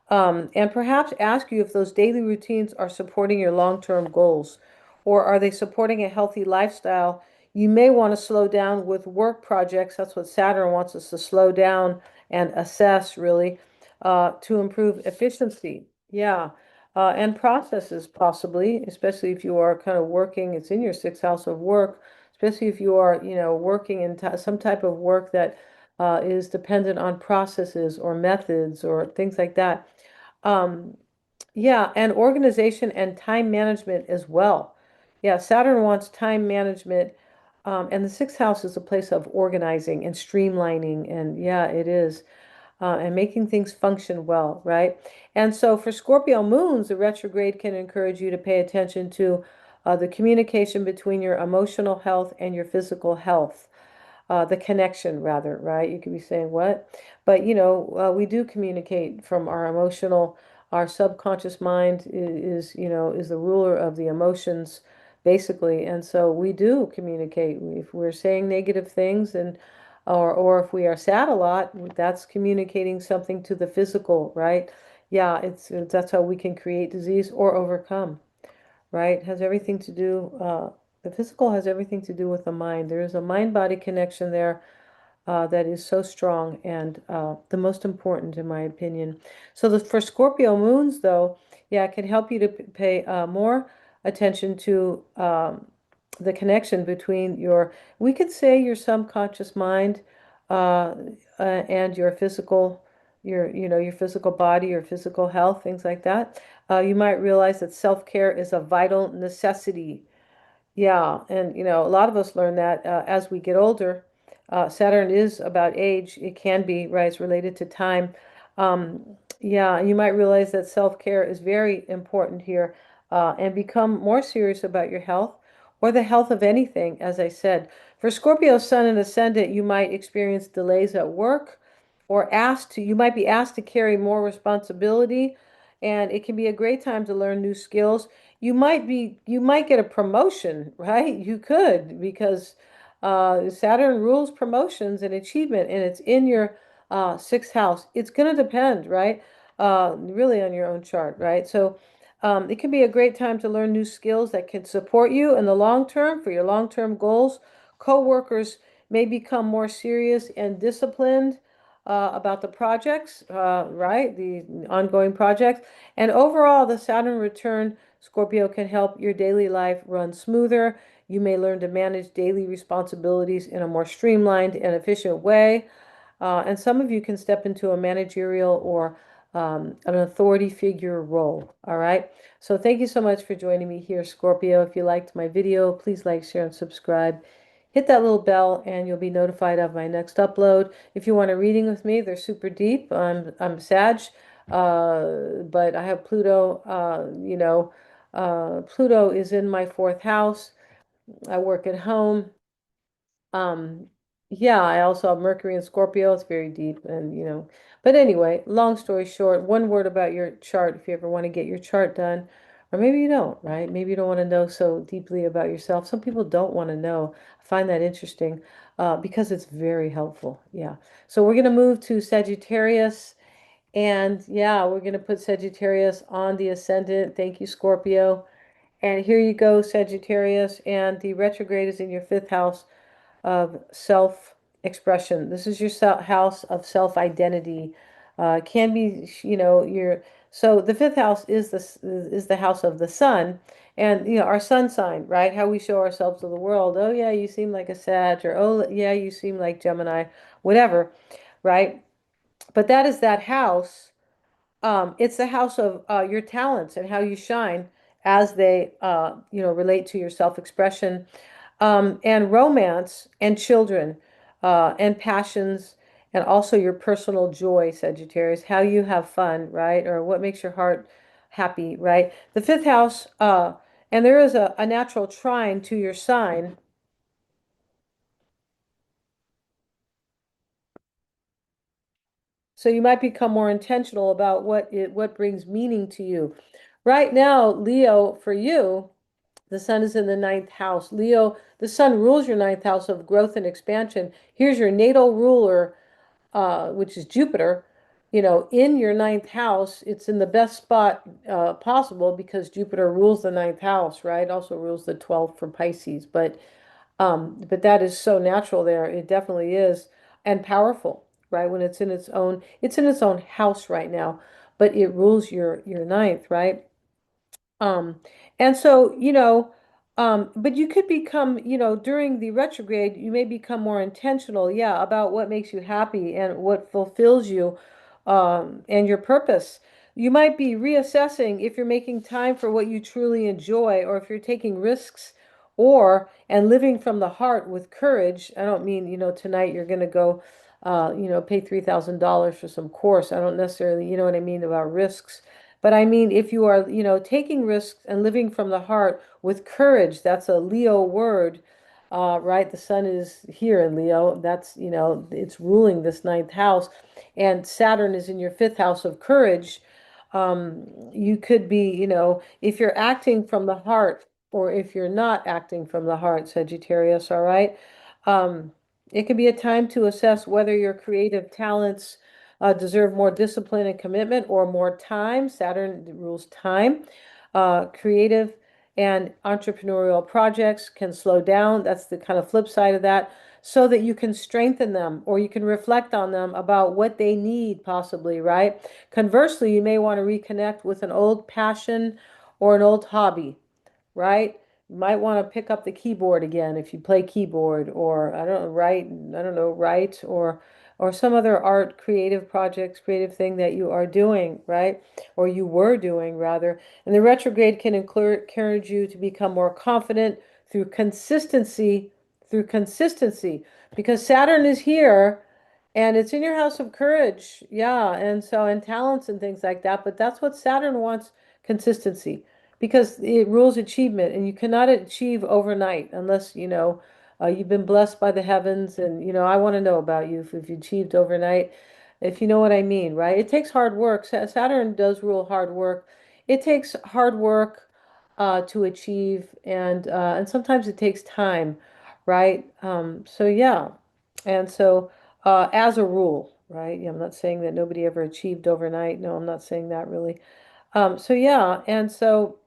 and perhaps ask you if those daily routines are supporting your long-term goals, or are they supporting a healthy lifestyle. You may want to slow down with work projects. That's what Saturn wants us to slow down and assess, really, to improve efficiency. Yeah. And processes, possibly, especially if you are kind of working. It's in your sixth house of work, especially if you are, working in some type of work that is dependent on processes or methods or things like that. Um, yeah, and organization and time management as well. Yeah, Saturn wants time management, and the sixth house is a place of organizing and streamlining, and yeah, it is, and making things function well, right? And so for Scorpio moons, the retrograde can encourage you to pay attention to the communication between your emotional health and your physical health, the connection rather, right? You could be saying what? But we do communicate from our emotional, our subconscious mind is the ruler of the emotions, basically. And so we do communicate. If we're saying negative things and or if we are sad a lot, that's communicating something to the physical, right? Yeah, that's how we can create disease or overcome, right? Has everything to do, the physical has everything to do with the mind. There is a mind-body connection there that is so strong and the most important, in my opinion. So for Scorpio moons, though, yeah, it can help you to pay more attention to the connection between we could say your subconscious mind uh, and your physical, your physical body, your physical health, things like that. You might realize that self-care is a vital necessity. Yeah, and a lot of us learn that as we get older. Saturn is about age. It can be, right? It's related to time. Um, yeah, and you might realize that self-care is very important here, and become more serious about your health or the health of anything, as I said. For Scorpio Sun and Ascendant, you might experience delays at work, or you might be asked to carry more responsibility, and it can be a great time to learn new skills. You might get a promotion, right? You could, because Saturn rules promotions and achievement, and it's in your sixth house. It's going to depend, right? Really on your own chart, right? So it can be a great time to learn new skills that can support you in the long term for your long-term goals. Co-workers may become more serious and disciplined about the projects, right? The ongoing projects. And overall, the Saturn return, Scorpio, can help your daily life run smoother. You may learn to manage daily responsibilities in a more streamlined and efficient way. And some of you can step into a managerial or an authority figure role. All right. So thank you so much for joining me here, Scorpio. If you liked my video, please like, share, and subscribe. Hit that little bell and you'll be notified of my next upload. If you want a reading with me, they're super deep. I'm Sag, but I have Pluto. Pluto is in my fourth house. I work at home. Um, yeah, I also have Mercury and Scorpio. It's very deep and but anyway, long story short, one word about your chart if you ever want to get your chart done, or maybe you don't, right? Maybe you don't want to know so deeply about yourself. Some people don't want to know. I find that interesting because it's very helpful. Yeah. So we're going to move to Sagittarius, and yeah, we're going to put Sagittarius on the ascendant. Thank you, Scorpio. And here you go, Sagittarius, and the retrograde is in your fifth house of self-expression. This is your house of self-identity. Can be, your so the fifth house is the house of the sun, and our sun sign, right? How we show ourselves to the world. Oh yeah, you seem like a Sag, or oh yeah, you seem like Gemini, whatever, right? But that is that house. It's the house of your talents and how you shine as they, relate to your self-expression, and romance and children, and passions, and also your personal joy, Sagittarius, how you have fun, right? Or what makes your heart happy, right? The fifth house, and there is a natural trine to your sign. So you might become more intentional about what brings meaning to you. Right now, Leo, for you, the sun is in the ninth house. Leo, the sun rules your ninth house of growth and expansion. Here's your natal ruler, which is Jupiter, in your ninth house. It's in the best spot possible because Jupiter rules the ninth house, right? Also rules the 12th for Pisces. But that is so natural there. It definitely is, and powerful, right? When it's in its own house right now, but it rules your ninth, right? Um, and so, but you could become, during the retrograde, you may become more intentional, yeah, about what makes you happy and what fulfills you, and your purpose. You might be reassessing if you're making time for what you truly enjoy, or if you're taking risks, or and living from the heart with courage. I don't mean, tonight you're going to go, pay $3,000 for some course. I don't necessarily, you know what I mean about risks. But I mean, if you are, taking risks and living from the heart with courage, that's a Leo word, right? The sun is here in Leo. That's, it's ruling this ninth house. And Saturn is in your fifth house of courage. You could be, if you're acting from the heart or if you're not acting from the heart, Sagittarius, all right? Um, it could be a time to assess whether your creative talents deserve more discipline and commitment or more time. Saturn rules time. Creative and entrepreneurial projects can slow down. That's the kind of flip side of that, so that you can strengthen them or you can reflect on them about what they need, possibly, right? Conversely, you may want to reconnect with an old passion or an old hobby, right? You might want to pick up the keyboard again if you play keyboard, or I don't know, write, or some other art, creative projects, creative thing that you are doing, right? Or you were doing rather. And the retrograde can encourage you to become more confident through consistency, because Saturn is here and it's in your house of courage. Yeah, and talents and things like that, but that's what Saturn wants, consistency, because it rules achievement, and you cannot achieve overnight unless, you've been blessed by the heavens. And, I want to know about you if you achieved overnight, if you know what I mean, right? It takes hard work. Saturn does rule hard work. It takes hard work to achieve, and sometimes it takes time, right? So yeah, and so as a rule, right? Yeah, I'm not saying that nobody ever achieved overnight. No, I'm not saying that really. So yeah, and so.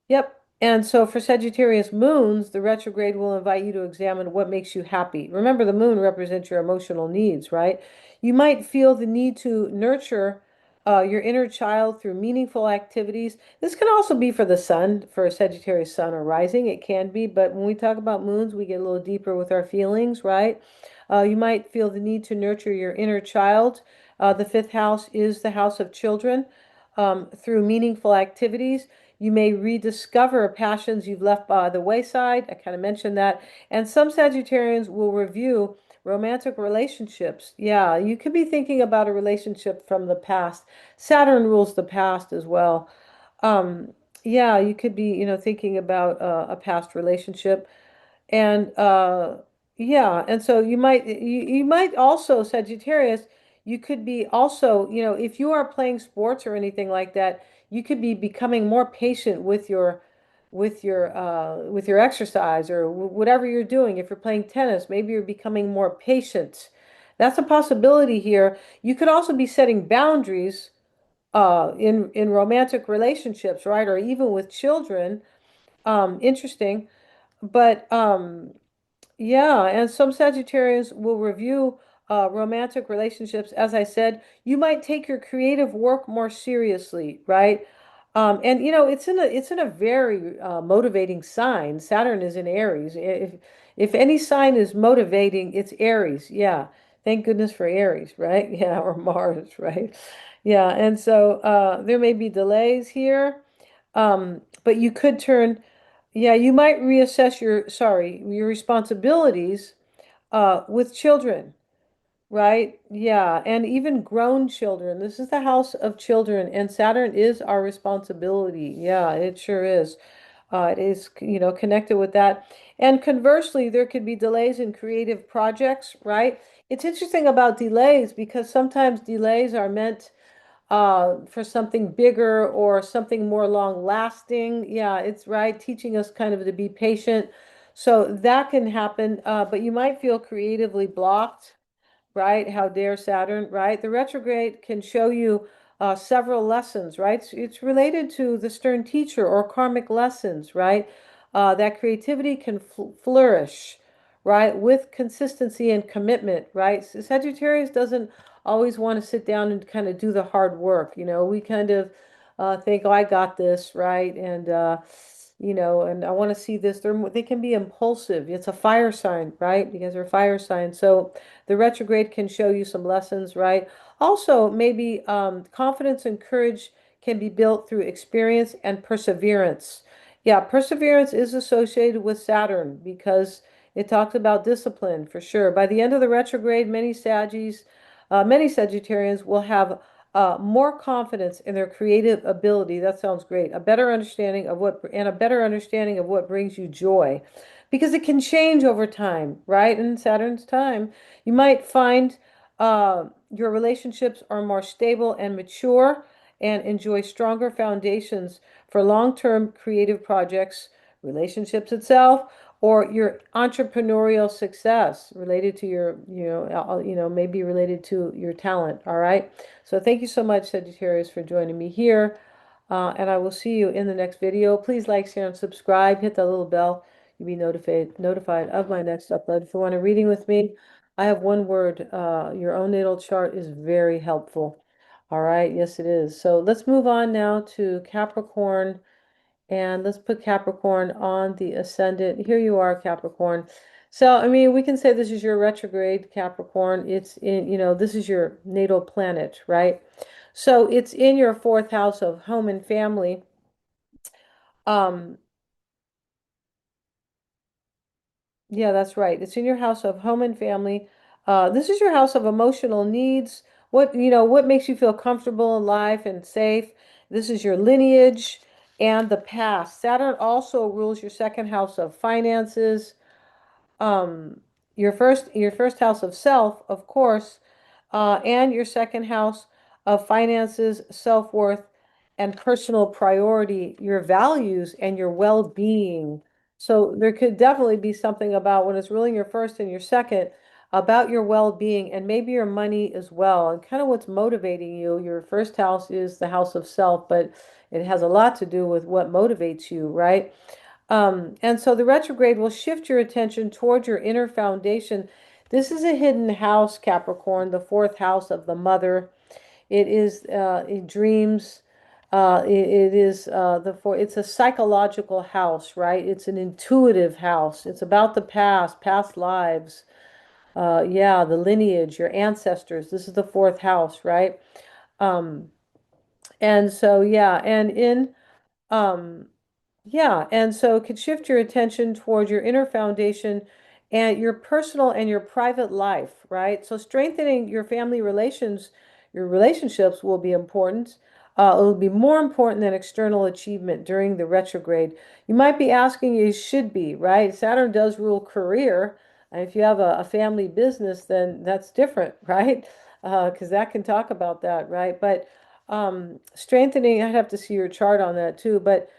Yep. And so for Sagittarius moons, the retrograde will invite you to examine what makes you happy. Remember, the moon represents your emotional needs, right? You might feel the need to nurture your inner child through meaningful activities. This can also be for the sun, for a Sagittarius sun or rising. It can be, but when we talk about moons, we get a little deeper with our feelings, right? You might feel the need to nurture your inner child. The fifth house is the house of children, through meaningful activities. You may rediscover passions you've left by the wayside. I kind of mentioned that. And some Sagittarians will review romantic relationships. Yeah, you could be thinking about a relationship from the past. Saturn rules the past as well. Um, yeah, you could be, thinking about a past relationship. And yeah, and so you might also, Sagittarius, you could be also, if you are playing sports or anything like that, you could be becoming more patient with your exercise, or whatever you're doing. If you're playing tennis, maybe you're becoming more patient. That's a possibility here. You could also be setting boundaries in romantic relationships, right? Or even with children. Interesting. But yeah, and some Sagittarians will review romantic relationships. As I said, you might take your creative work more seriously, right? And it's in a very motivating sign. Saturn is in Aries. If any sign is motivating, it's Aries. Yeah, thank goodness for Aries, right? Yeah, or Mars, right? Yeah, and so there may be delays here, but you could turn. Yeah, you might reassess your responsibilities with children, right? Yeah, and even grown children. This is the house of children, and Saturn is our responsibility. Yeah, it sure is. It is, connected with that. And conversely, there could be delays in creative projects, right? It's interesting about delays because sometimes delays are meant for something bigger or something more long lasting. Yeah, it's right, teaching us kind of to be patient. So that can happen, but you might feel creatively blocked, right? How dare Saturn, right? The retrograde can show you several lessons, right? It's related to the stern teacher or karmic lessons, right? That creativity can flourish, right? With consistency and commitment, right? Sagittarius doesn't always want to sit down and kind of do the hard work. We kind of think, oh, I got this, right? And I want to see this. They can be impulsive. It's a fire sign, right? Because they're fire signs. So the retrograde can show you some lessons, right? Also, maybe confidence and courage can be built through experience and perseverance. Yeah, perseverance is associated with Saturn because it talks about discipline for sure. By the end of the retrograde, many Sagittarians will have more confidence in their creative ability. That sounds great. A better understanding of what brings you joy, because it can change over time, right? In Saturn's time, you might find your relationships are more stable and mature and enjoy stronger foundations for long-term creative projects, relationships itself, or your entrepreneurial success related to your, maybe related to your talent. All right. So thank you so much, Sagittarius, for joining me here. And I will see you in the next video. Please like, share, and subscribe. Hit that little bell. You'll be notified of my next upload. If you want a reading with me, I have one word. Your own natal chart is very helpful. All right. Yes, it is. So let's move on now to Capricorn. And let's put Capricorn on the ascendant. Here you are, Capricorn. So, I mean, we can say this is your retrograde, Capricorn. It's in, this is your natal planet, right? So it's in your fourth house of home and family. Um, Yeah, that's right. It's in your house of home and family. This is your house of emotional needs. What makes you feel comfortable in life and safe. This is your lineage and the past. Saturn also rules your second house of finances, um, your first house of self, of course, and your second house of finances, self-worth, and personal priority, your values and your well-being. So there could definitely be something about when it's ruling your first and your second about your well-being and maybe your money as well, and kind of what's motivating you. Your first house is the house of self, but it has a lot to do with what motivates you, right? And so the retrograde will shift your attention towards your inner foundation. This is a hidden house, Capricorn, the fourth house of the mother. It is dreams. It is it's a psychological house, right? It's an intuitive house. It's about the past lives. Yeah, the lineage, your ancestors. This is the fourth house, right? Um, and so yeah, um, and so it could shift your attention towards your inner foundation and your personal and your private life, right? So strengthening your relationships will be important. It'll be more important than external achievement during the retrograde. You might be asking, you should be, right? Saturn does rule career. And if you have a family business, then that's different, right? Because that can talk about that, right? But strengthening, I'd have to see your chart on that too, but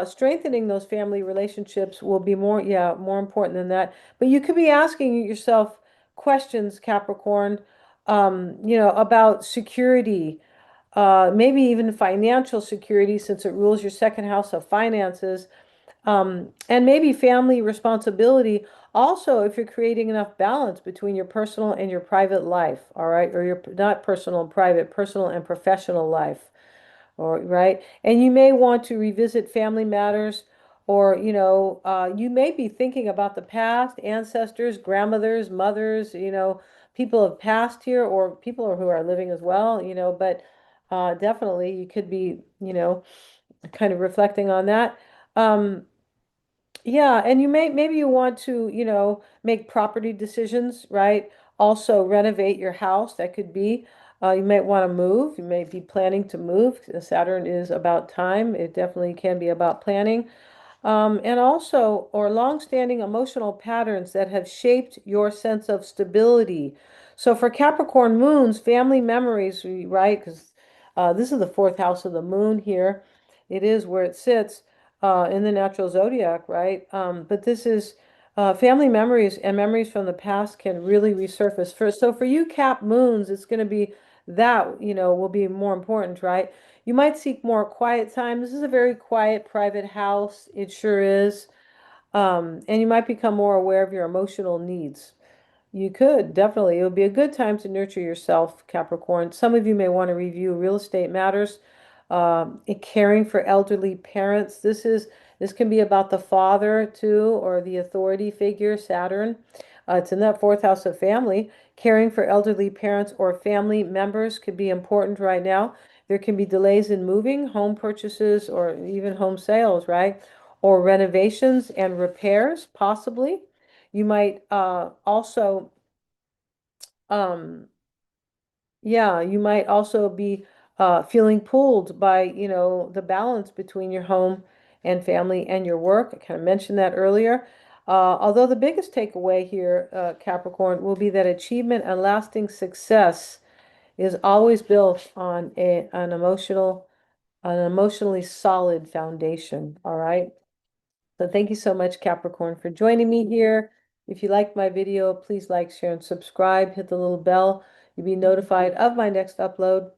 strengthening those family relationships will be more important than that. But you could be asking yourself questions, Capricorn, about security, maybe even financial security, since it rules your second house of finances, and maybe family responsibility. Also, if you're creating enough balance between your personal and your private life, all right, or your not personal and private, personal and professional life. Or right, and you may want to revisit family matters, or you may be thinking about the past, ancestors, grandmothers, mothers, people have passed here, or people who are living as well, but definitely you could be, kind of reflecting on that. Um, yeah, and maybe you want to, make property decisions, right? Also renovate your house. That could be. You might want to move. You may be planning to move. Saturn is about time. It definitely can be about planning. And also, or long-standing emotional patterns that have shaped your sense of stability. So for Capricorn moons, family memories, right? Because this is the fourth house of the moon here. It is where it sits in the natural zodiac, right? But this is family memories and memories from the past can really resurface. So for you, Cap moons, it's going to be that, will be more important, right? You might seek more quiet time. This is a very quiet, private house. It sure is. And you might become more aware of your emotional needs. You could, definitely. It would be a good time to nurture yourself, Capricorn. Some of you may want to review real estate matters, caring for elderly parents. This can be about the father too, or the authority figure, Saturn. It's in that fourth house of family. Caring for elderly parents or family members could be important right now. There can be delays in moving, home purchases, or even home sales, right? Or renovations and repairs, possibly. You might also, um, yeah, you might also be feeling pulled by, the balance between your home and family and your work. I kind of mentioned that earlier. Although the biggest takeaway here, Capricorn, will be that achievement and lasting success is always built on an emotionally solid foundation. All right. So thank you so much, Capricorn, for joining me here. If you liked my video, please like, share, and subscribe. Hit the little bell. You'll be notified of my next upload.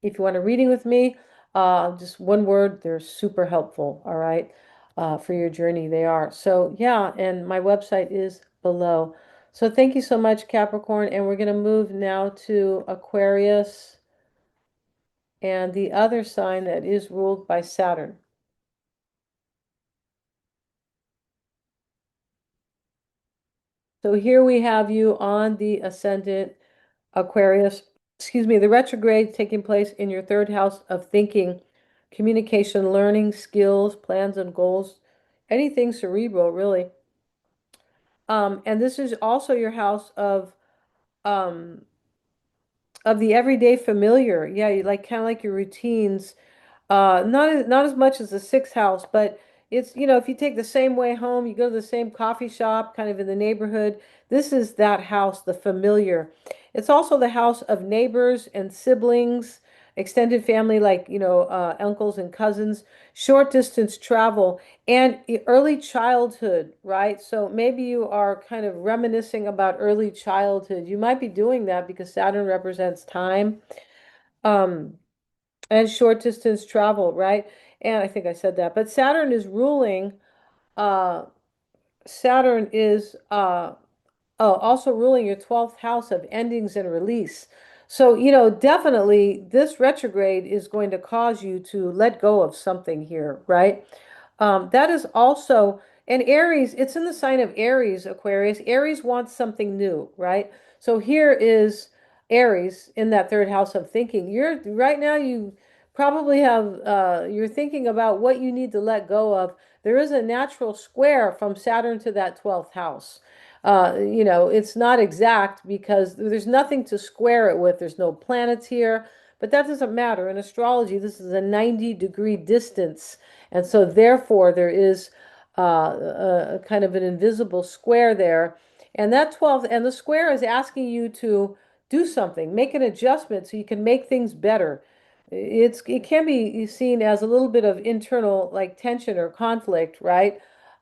If you want a reading with me, just one word, they're super helpful, all right, for your journey. They are. So yeah, and my website is below. So thank you so much, Capricorn. And we're going to move now to Aquarius and the other sign that is ruled by Saturn. So here we have you on the ascendant Aquarius, excuse me, the retrograde taking place in your third house of thinking, communication, learning, skills, plans, and goals, anything cerebral, really. And this is also your house um, of the everyday familiar. Yeah, you like kind of like your routines. Not as much as the sixth house, but it's, if you take the same way home, you go to the same coffee shop, kind of in the neighborhood. This is that house, the familiar. It's also the house of neighbors and siblings, extended family, like, uncles and cousins, short distance travel, and early childhood, right? So maybe you are kind of reminiscing about early childhood. You might be doing that because Saturn represents time. Um, and short distance travel, right? And I think I said that. But Saturn is ruling, uh, Saturn is also ruling your 12th house of endings and release. So, definitely this retrograde is going to cause you to let go of something here, right? That is also, and Aries, it's in the sign of Aries, Aquarius. Aries wants something new, right? So here is Aries in that third house of thinking. You're right now, you probably have, you're thinking about what you need to let go of. There is a natural square from Saturn to that 12th house. It's not exact because there's nothing to square it with. There's no planets here, but that doesn't matter. In astrology, this is a 90-degree distance. And so therefore there is a kind of an invisible square there. And that 12th, and the square is asking you to do something, make an adjustment so you can make things better. It can be seen as a little bit of internal like tension or conflict, right?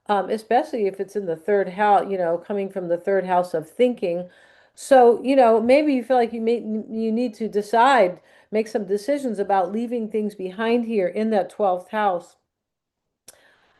Especially if it's in the third house, coming from the third house of thinking. So, maybe you feel like you need to decide, make some decisions about leaving things behind here in that 12th house.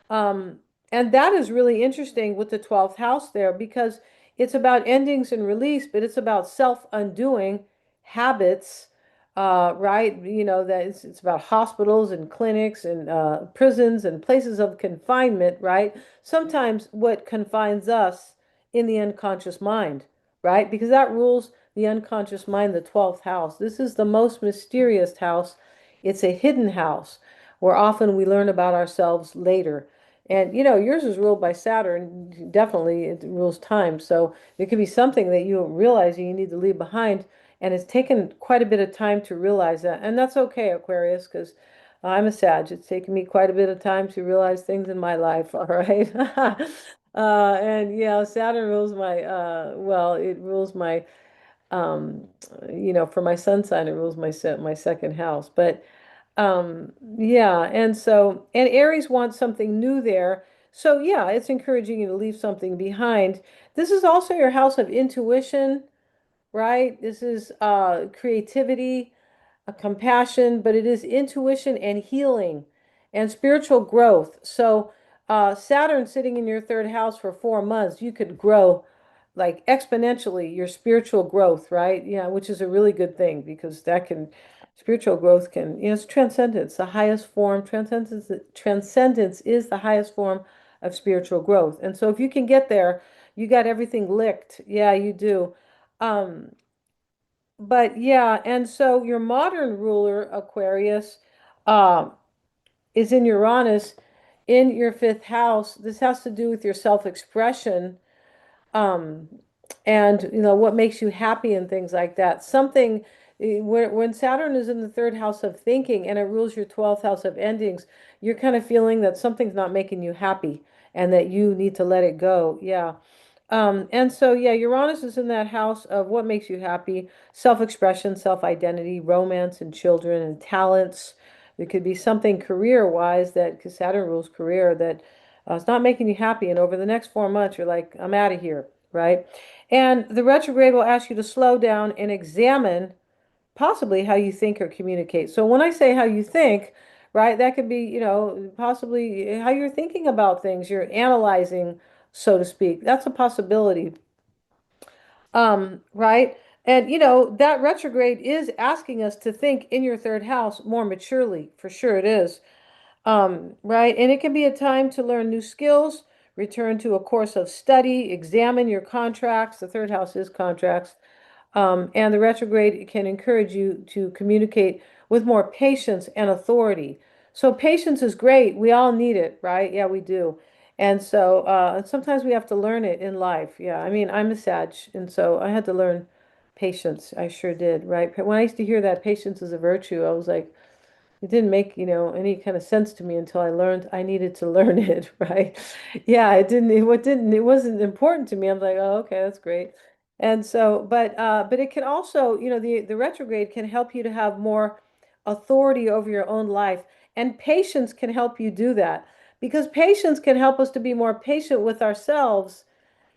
Um, and that is really interesting with the 12th house there because it's about endings and release, but it's about self-undoing habits, right? That it's about hospitals and clinics and prisons and places of confinement, right? Sometimes what confines us in the unconscious mind, right? Because that rules the unconscious mind, the 12th house. This is the most mysterious house. It's a hidden house where often we learn about ourselves later. And yours is ruled by Saturn. Definitely, it rules time. So there could be something that you realize you need to leave behind. And it's taken quite a bit of time to realize that. And that's okay, Aquarius, because I'm a Sag. It's taken me quite a bit of time to realize things in my life, all right? And yeah, Saturn rules well, it rules um, for my sun sign, it rules my second house. But yeah, and Aries wants something new there. So yeah, it's encouraging you to leave something behind. This is also your house of intuition, right? This is creativity, compassion, but it is intuition and healing and spiritual growth. So, Saturn sitting in your third house for 4 months, you could grow like exponentially your spiritual growth, right? Yeah, which is a really good thing because spiritual growth it's transcendence, the highest form. Transcendence is the highest form of spiritual growth. And so, if you can get there, you got everything licked. Yeah, you do. Um, but yeah, and so your modern ruler, Aquarius, uh, is in Uranus in your fifth house. This has to do with your self-expression, um, and what makes you happy and things like that. When Saturn is in the third house of thinking and it rules your 12th house of endings, you're kind of feeling that something's not making you happy and that you need to let it go. Yeah. And so, yeah, Uranus is in that house of what makes you happy, self-expression, self-identity, romance, and children, and talents. It could be something career-wise because Saturn rules career, that is not making you happy. And over the next 4 months, you're like, I'm out of here, right? And the retrograde will ask you to slow down and examine possibly how you think or communicate. So when I say how you think, right, that could be, possibly how you're thinking about things, you're analyzing, so to speak. That's a possibility. Right? And that retrograde is asking us to think in your third house more maturely, for sure it is. Right? And it can be a time to learn new skills, return to a course of study, examine your contracts. The third house is contracts. And the retrograde can encourage you to communicate with more patience and authority. So patience is great. We all need it, right? Yeah, we do. And so sometimes we have to learn it in life. Yeah, I mean, I'm a Sag, and so I had to learn patience. I sure did, right? When I used to hear that patience is a virtue, I was like, it didn't make, any kind of sense to me until I learned I needed to learn it, right? Yeah, it wasn't important to me. I'm like, oh, okay, that's great. And so, but it can also, the retrograde can help you to have more authority over your own life. And patience can help you do that because patience can help us to be more patient with ourselves,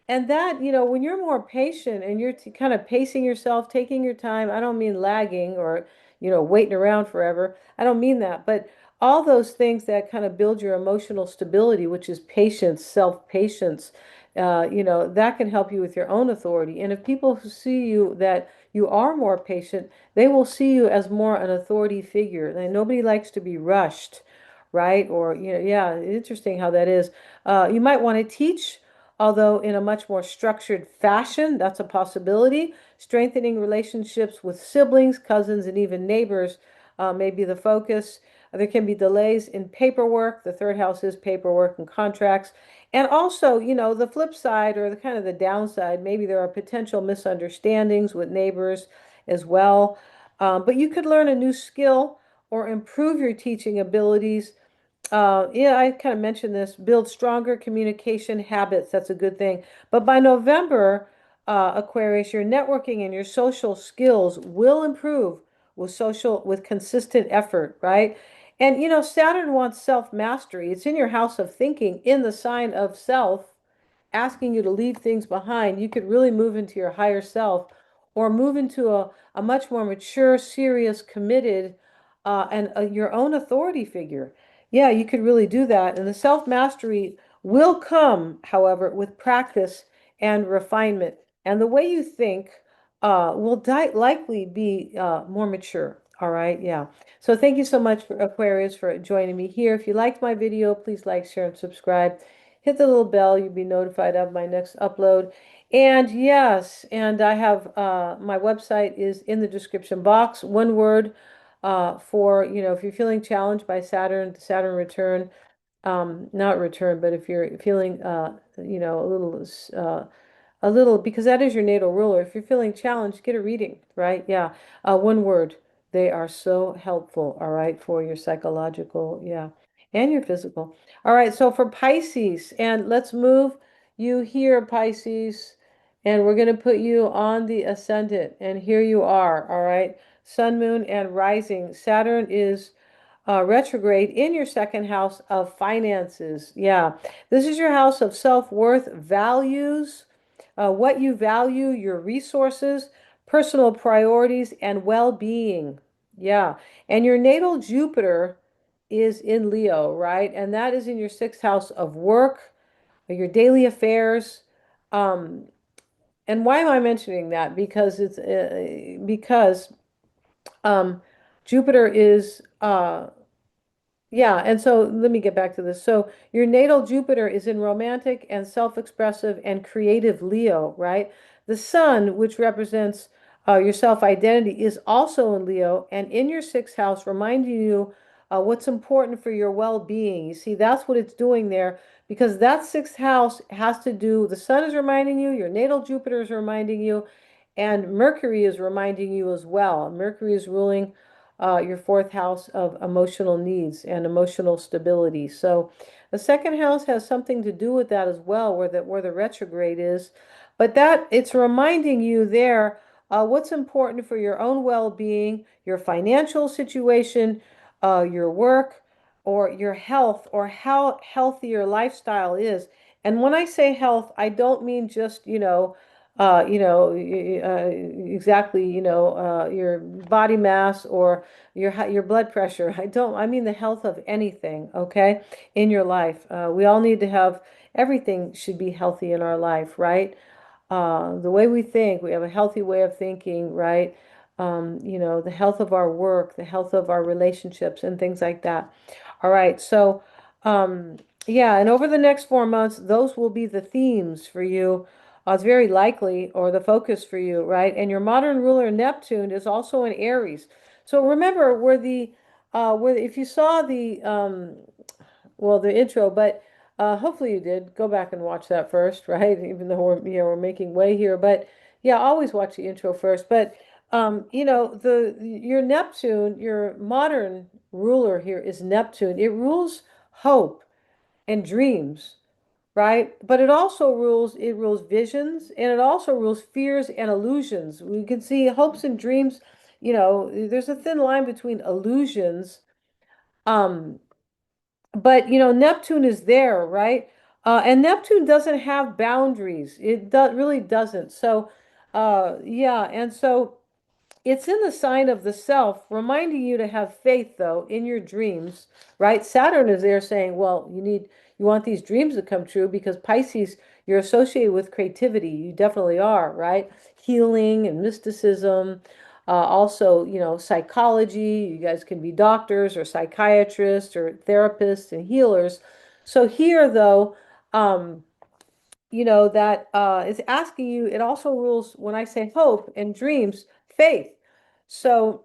and that, when you're more patient and you're kind of pacing yourself, taking your time, I don't mean lagging or, waiting around forever. I don't mean that. But all those things that kind of build your emotional stability, which is patience, self-patience, that can help you with your own authority. And if people who see you that you are more patient, they will see you as more an authority figure. And nobody likes to be rushed, right? Or, yeah, interesting how that is. You might want to teach, although in a much more structured fashion. That's a possibility. Strengthening relationships with siblings, cousins, and even neighbors may be the focus. There can be delays in paperwork. The third house is paperwork and contracts. And also, the flip side or the kind of the downside, maybe there are potential misunderstandings with neighbors as well. But you could learn a new skill or improve your teaching abilities. Yeah, I kind of mentioned this. Build stronger communication habits. That's a good thing. But by November, Aquarius, your networking and your social skills will improve with consistent effort, right? And Saturn wants self-mastery. It's in your house of thinking, in the sign of self, asking you to leave things behind. You could really move into your higher self or move into a much more mature, serious, committed, and your own authority figure. Yeah, you could really do that. And the self-mastery will come, however, with practice and refinement. And the way you think will likely be more mature. All right, yeah. So thank you so much, for Aquarius, for joining me here. If you liked my video, please like, share, and subscribe. Hit the little bell, you'll be notified of my next upload. And yes, and I have my website is in the description box. One word for, if you're feeling challenged by Saturn, the Saturn return, not return, but if you're feeling, because that is your natal ruler. If you're feeling challenged, get a reading, right? Yeah. One word. They are so helpful, all right, for your psychological, yeah, and your physical. All right, so for Pisces, and let's move you here, Pisces, and we're going to put you on the ascendant, and here you are, all right, Sun, Moon, and Rising. Saturn is retrograde in your second house of finances. Yeah, this is your house of self-worth, values, what you value, your resources, personal priorities, and well-being. Yeah, and your natal Jupiter is in Leo, right? And that is in your sixth house of work, your daily affairs. Um, and why am I mentioning that? Because because Jupiter is yeah, and so let me get back to this. So your natal Jupiter is in romantic and self-expressive and creative Leo, right? The sun, which represents your self-identity, is also in Leo and in your sixth house, reminding you what's important for your well-being. You see, that's what it's doing there because that sixth house has to do, the sun is reminding you, your natal Jupiter is reminding you, and Mercury is reminding you as well. Mercury is ruling your fourth house of emotional needs and emotional stability. So the second house has something to do with that as well, where the retrograde is. But that it's reminding you there what's important for your own well-being, your financial situation, your work, or your health, or how healthy your lifestyle is. And when I say health, I don't mean just, exactly, your body mass or your blood pressure. I mean the health of anything, okay, in your life. We all need to have, everything should be healthy in our life, right? The way we think, we have a healthy way of thinking, right? The health of our work, the health of our relationships, and things like that. All right, so yeah, and over the next 4 months, those will be the themes for you. It's very likely, or the focus for you, right? And your modern ruler Neptune is also in Aries. So remember, if you saw the intro, but hopefully you did. Go back and watch that first, right? Even though we're making way here, but yeah, always watch the intro first. But the your Neptune, your modern ruler here is Neptune. It rules hope and dreams, right? But it rules visions, and it also rules fears and illusions. We can see hopes and dreams, there's a thin line between illusions. Um, but Neptune is there, right? And Neptune doesn't have boundaries. Really doesn't. So, yeah, and so it's in the sign of the self, reminding you to have faith, though, in your dreams, right? Saturn is there saying, well, you want these dreams to come true because Pisces, you're associated with creativity. You definitely are, right? Healing and mysticism, also, psychology. You guys can be doctors or psychiatrists or therapists and healers. So here, though, um, that is asking you, it also rules, when I say hope and dreams, faith. So,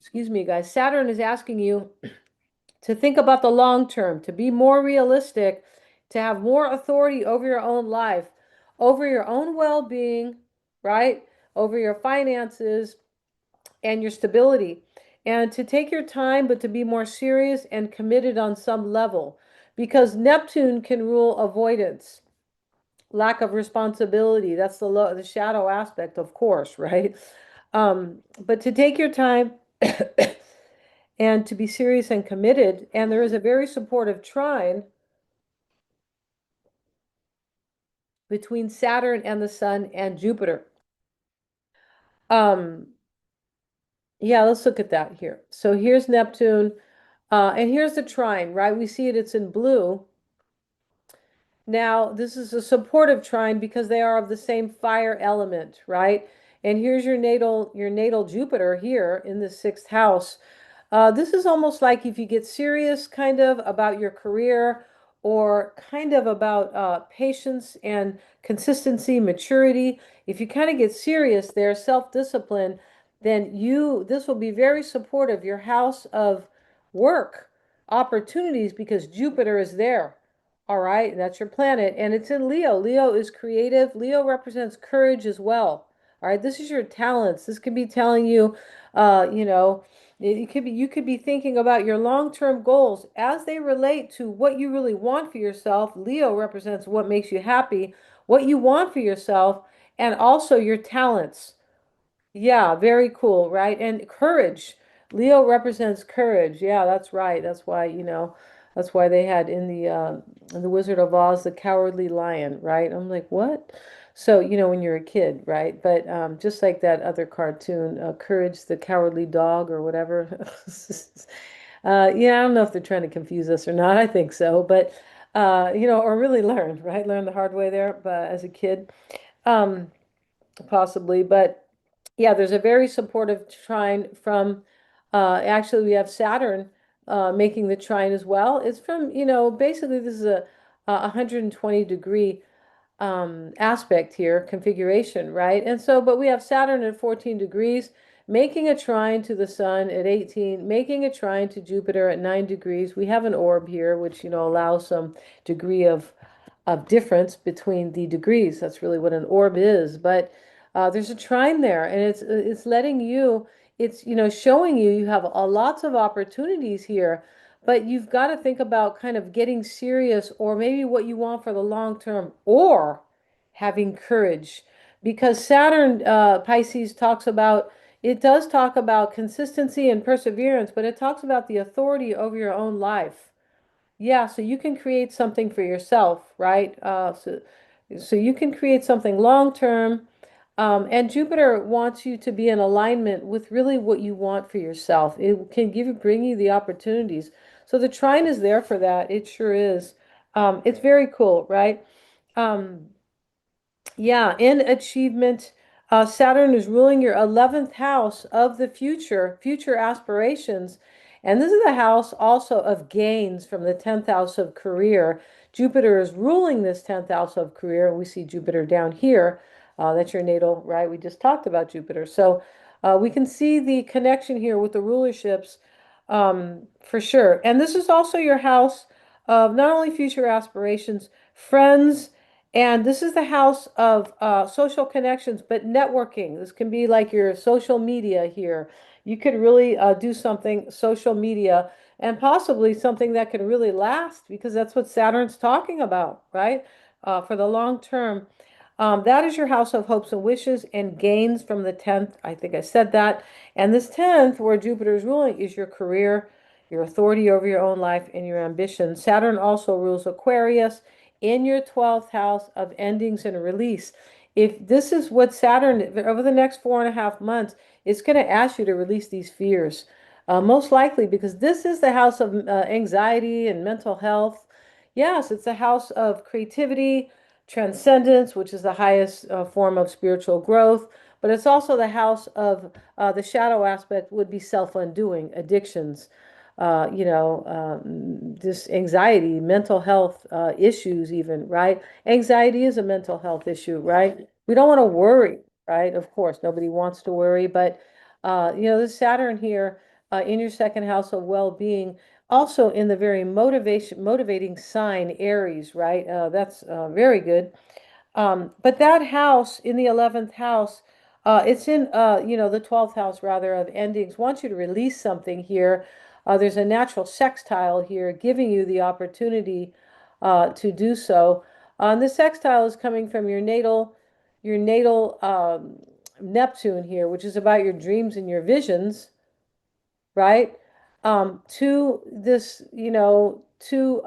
excuse me, guys, Saturn is asking you to think about the long term, to be more realistic, to have more authority over your own life, over your own well-being, right? Over your finances and your stability, and to take your time, but to be more serious and committed on some level, because Neptune can rule avoidance, lack of responsibility. That's the shadow aspect, of course, right? But to take your time and to be serious and committed. And there is a very supportive trine between Saturn and the Sun and Jupiter. Um, yeah, let's look at that here. So here's Neptune, and here's the trine, right? We see it's in blue. Now, this is a supportive trine because they are of the same fire element, right? And here's your natal Jupiter here in the sixth house. This is almost like if you get serious kind of about your career or kind of about patience and consistency, maturity. If you kind of get serious there, self-discipline, then this will be very supportive. Your house of work opportunities because Jupiter is there. All right, that's your planet, and it's in Leo. Leo is creative. Leo represents courage as well. All right, this is your talents. This could be telling you, you know, it could be you could be thinking about your long-term goals as they relate to what you really want for yourself. Leo represents what makes you happy, what you want for yourself, and also your talents. Yeah, very cool, right? And courage. Leo represents courage. Yeah, that's right. That's why, that's why they had in the Wizard of Oz the cowardly lion, right? I'm like, what? So, when you're a kid, right? But just like that other cartoon, Courage the Cowardly Dog or whatever. Yeah, I don't know if they're trying to confuse us or not. I think so, but or really learn, right? Learn the hard way there, but as a kid. Um, Possibly, but yeah, there's a very supportive trine from, actually, we have Saturn making the trine as well. It's from, basically, this is a 120-degree aspect here, configuration, right? And so, but we have Saturn at 14 degrees, making a trine to the Sun at 18, making a trine to Jupiter at 9 degrees. We have an orb here, which, allows some degree of difference between the degrees. That's really what an orb is. But there's a trine there, and it's letting you, it's showing you you have lots of opportunities here, but you've got to think about kind of getting serious, or maybe what you want for the long term, or having courage, because Saturn, Pisces talks about. It does talk about consistency and perseverance, but it talks about the authority over your own life. Yeah, so you can create something for yourself, right? So you can create something long term. And Jupiter wants you to be in alignment with really what you want for yourself. It can bring you the opportunities. So the trine is there for that. It sure is. It's very cool, right? Um, yeah, in achievement, Saturn is ruling your 11th house of the future aspirations. And this is the house also of gains from the 10th house of career. Jupiter is ruling this 10th house of career. And we see Jupiter down here. That's your natal, right? We just talked about Jupiter. So we can see the connection here with the rulerships, for sure. And this is also your house of not only future aspirations, friends, and this is the house of social connections, but networking. This can be like your social media here. You could really do something social media, and possibly something that can really last, because that's what Saturn's talking about, right? For the long term. That is your house of hopes and wishes and gains from the 10th. I think I said that. And this 10th, where Jupiter is ruling, is your career, your authority over your own life, and your ambition. Saturn also rules Aquarius in your 12th house of endings and release. If this is what Saturn, over the next 4.5 months, it's going to ask you to release these fears. Most likely because this is the house of anxiety and mental health. Yes, it's a house of creativity, transcendence, which is the highest form of spiritual growth, but it's also the house of the shadow aspect would be self-undoing, addictions, this anxiety, mental health issues, even, right? Anxiety is a mental health issue, right? We don't want to worry, right? Of course, nobody wants to worry, but this Saturn here in your second house of well-being, also in the very motivating sign, Aries, right? That's very good. But that house in the 11th house, it's in, the 12th house rather of endings, wants you to release something here. There's a natural sextile here giving you the opportunity to do so. And the sextile is coming from your natal Neptune here, which is about your dreams and your visions, right? To this, to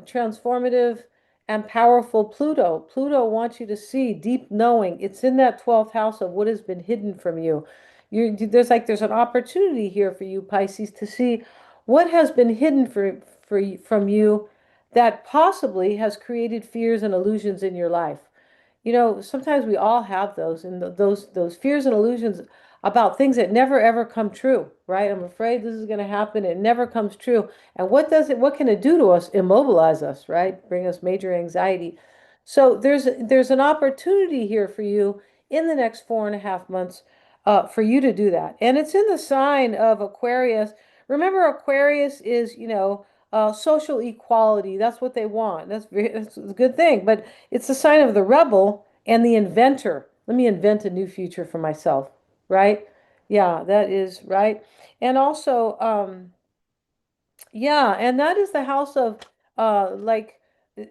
transformative and powerful Pluto. Pluto wants you to see deep knowing. It's in that 12th house of what has been hidden from you. There's an opportunity here for you, Pisces, to see what has been hidden from you that possibly has created fears and illusions in your life. Sometimes we all have those, and those fears and illusions about things that never ever come true, right? I'm afraid this is going to happen. It never comes true. And what can it do to us? Immobilize us, right? Bring us major anxiety. So there's an opportunity here for you in the next 4.5 months, for you to do that. And it's in the sign of Aquarius. Remember, Aquarius is, social equality. That's what they want. That's a good thing. But it's the sign of the rebel and the inventor. let me invent a new future for myself, right? Yeah, that is right. And also, yeah, and that is the house of like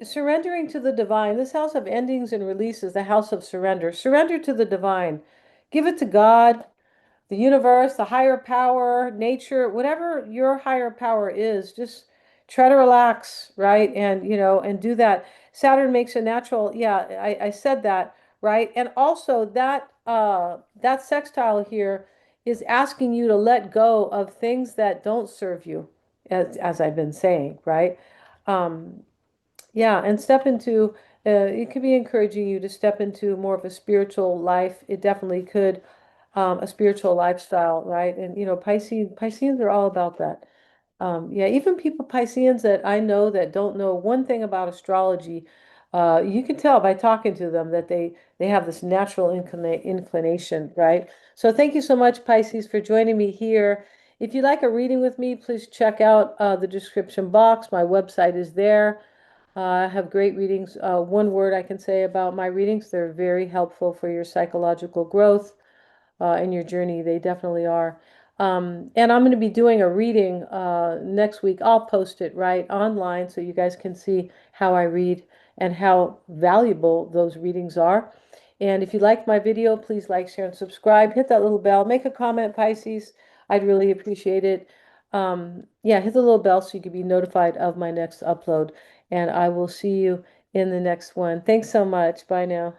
surrendering to the divine. This house of endings and releases, the house of surrender. Surrender to the divine. Give it to God, the universe, the higher power, nature, whatever your higher power is, just try to relax, right? And, and do that. Saturn makes a natural, yeah, I said that, right? And also that sextile here is asking you to let go of things that don't serve you, as I've been saying, right? Um, yeah, and step into, it could be encouraging you to step into more of a spiritual life. It definitely could, a spiritual lifestyle, right? And Pisceans are all about that. Yeah, even people Pisceans that I know that don't know one thing about astrology, you can tell by talking to them that they have this natural inclination, right? So thank you so much, Pisces, for joining me here. If you'd like a reading with me, please check out the description box. My website is there. I have great readings. One word I can say about my readings, they're very helpful for your psychological growth in your journey. They definitely are. And I'm going to be doing a reading next week. I'll post it right online so you guys can see how I read and how valuable those readings are. And if you like my video, please like, share, and subscribe. Hit that little bell. Make a comment, Pisces. I'd really appreciate it. Yeah, hit the little bell so you can be notified of my next upload. And I will see you in the next one. Thanks so much. Bye now.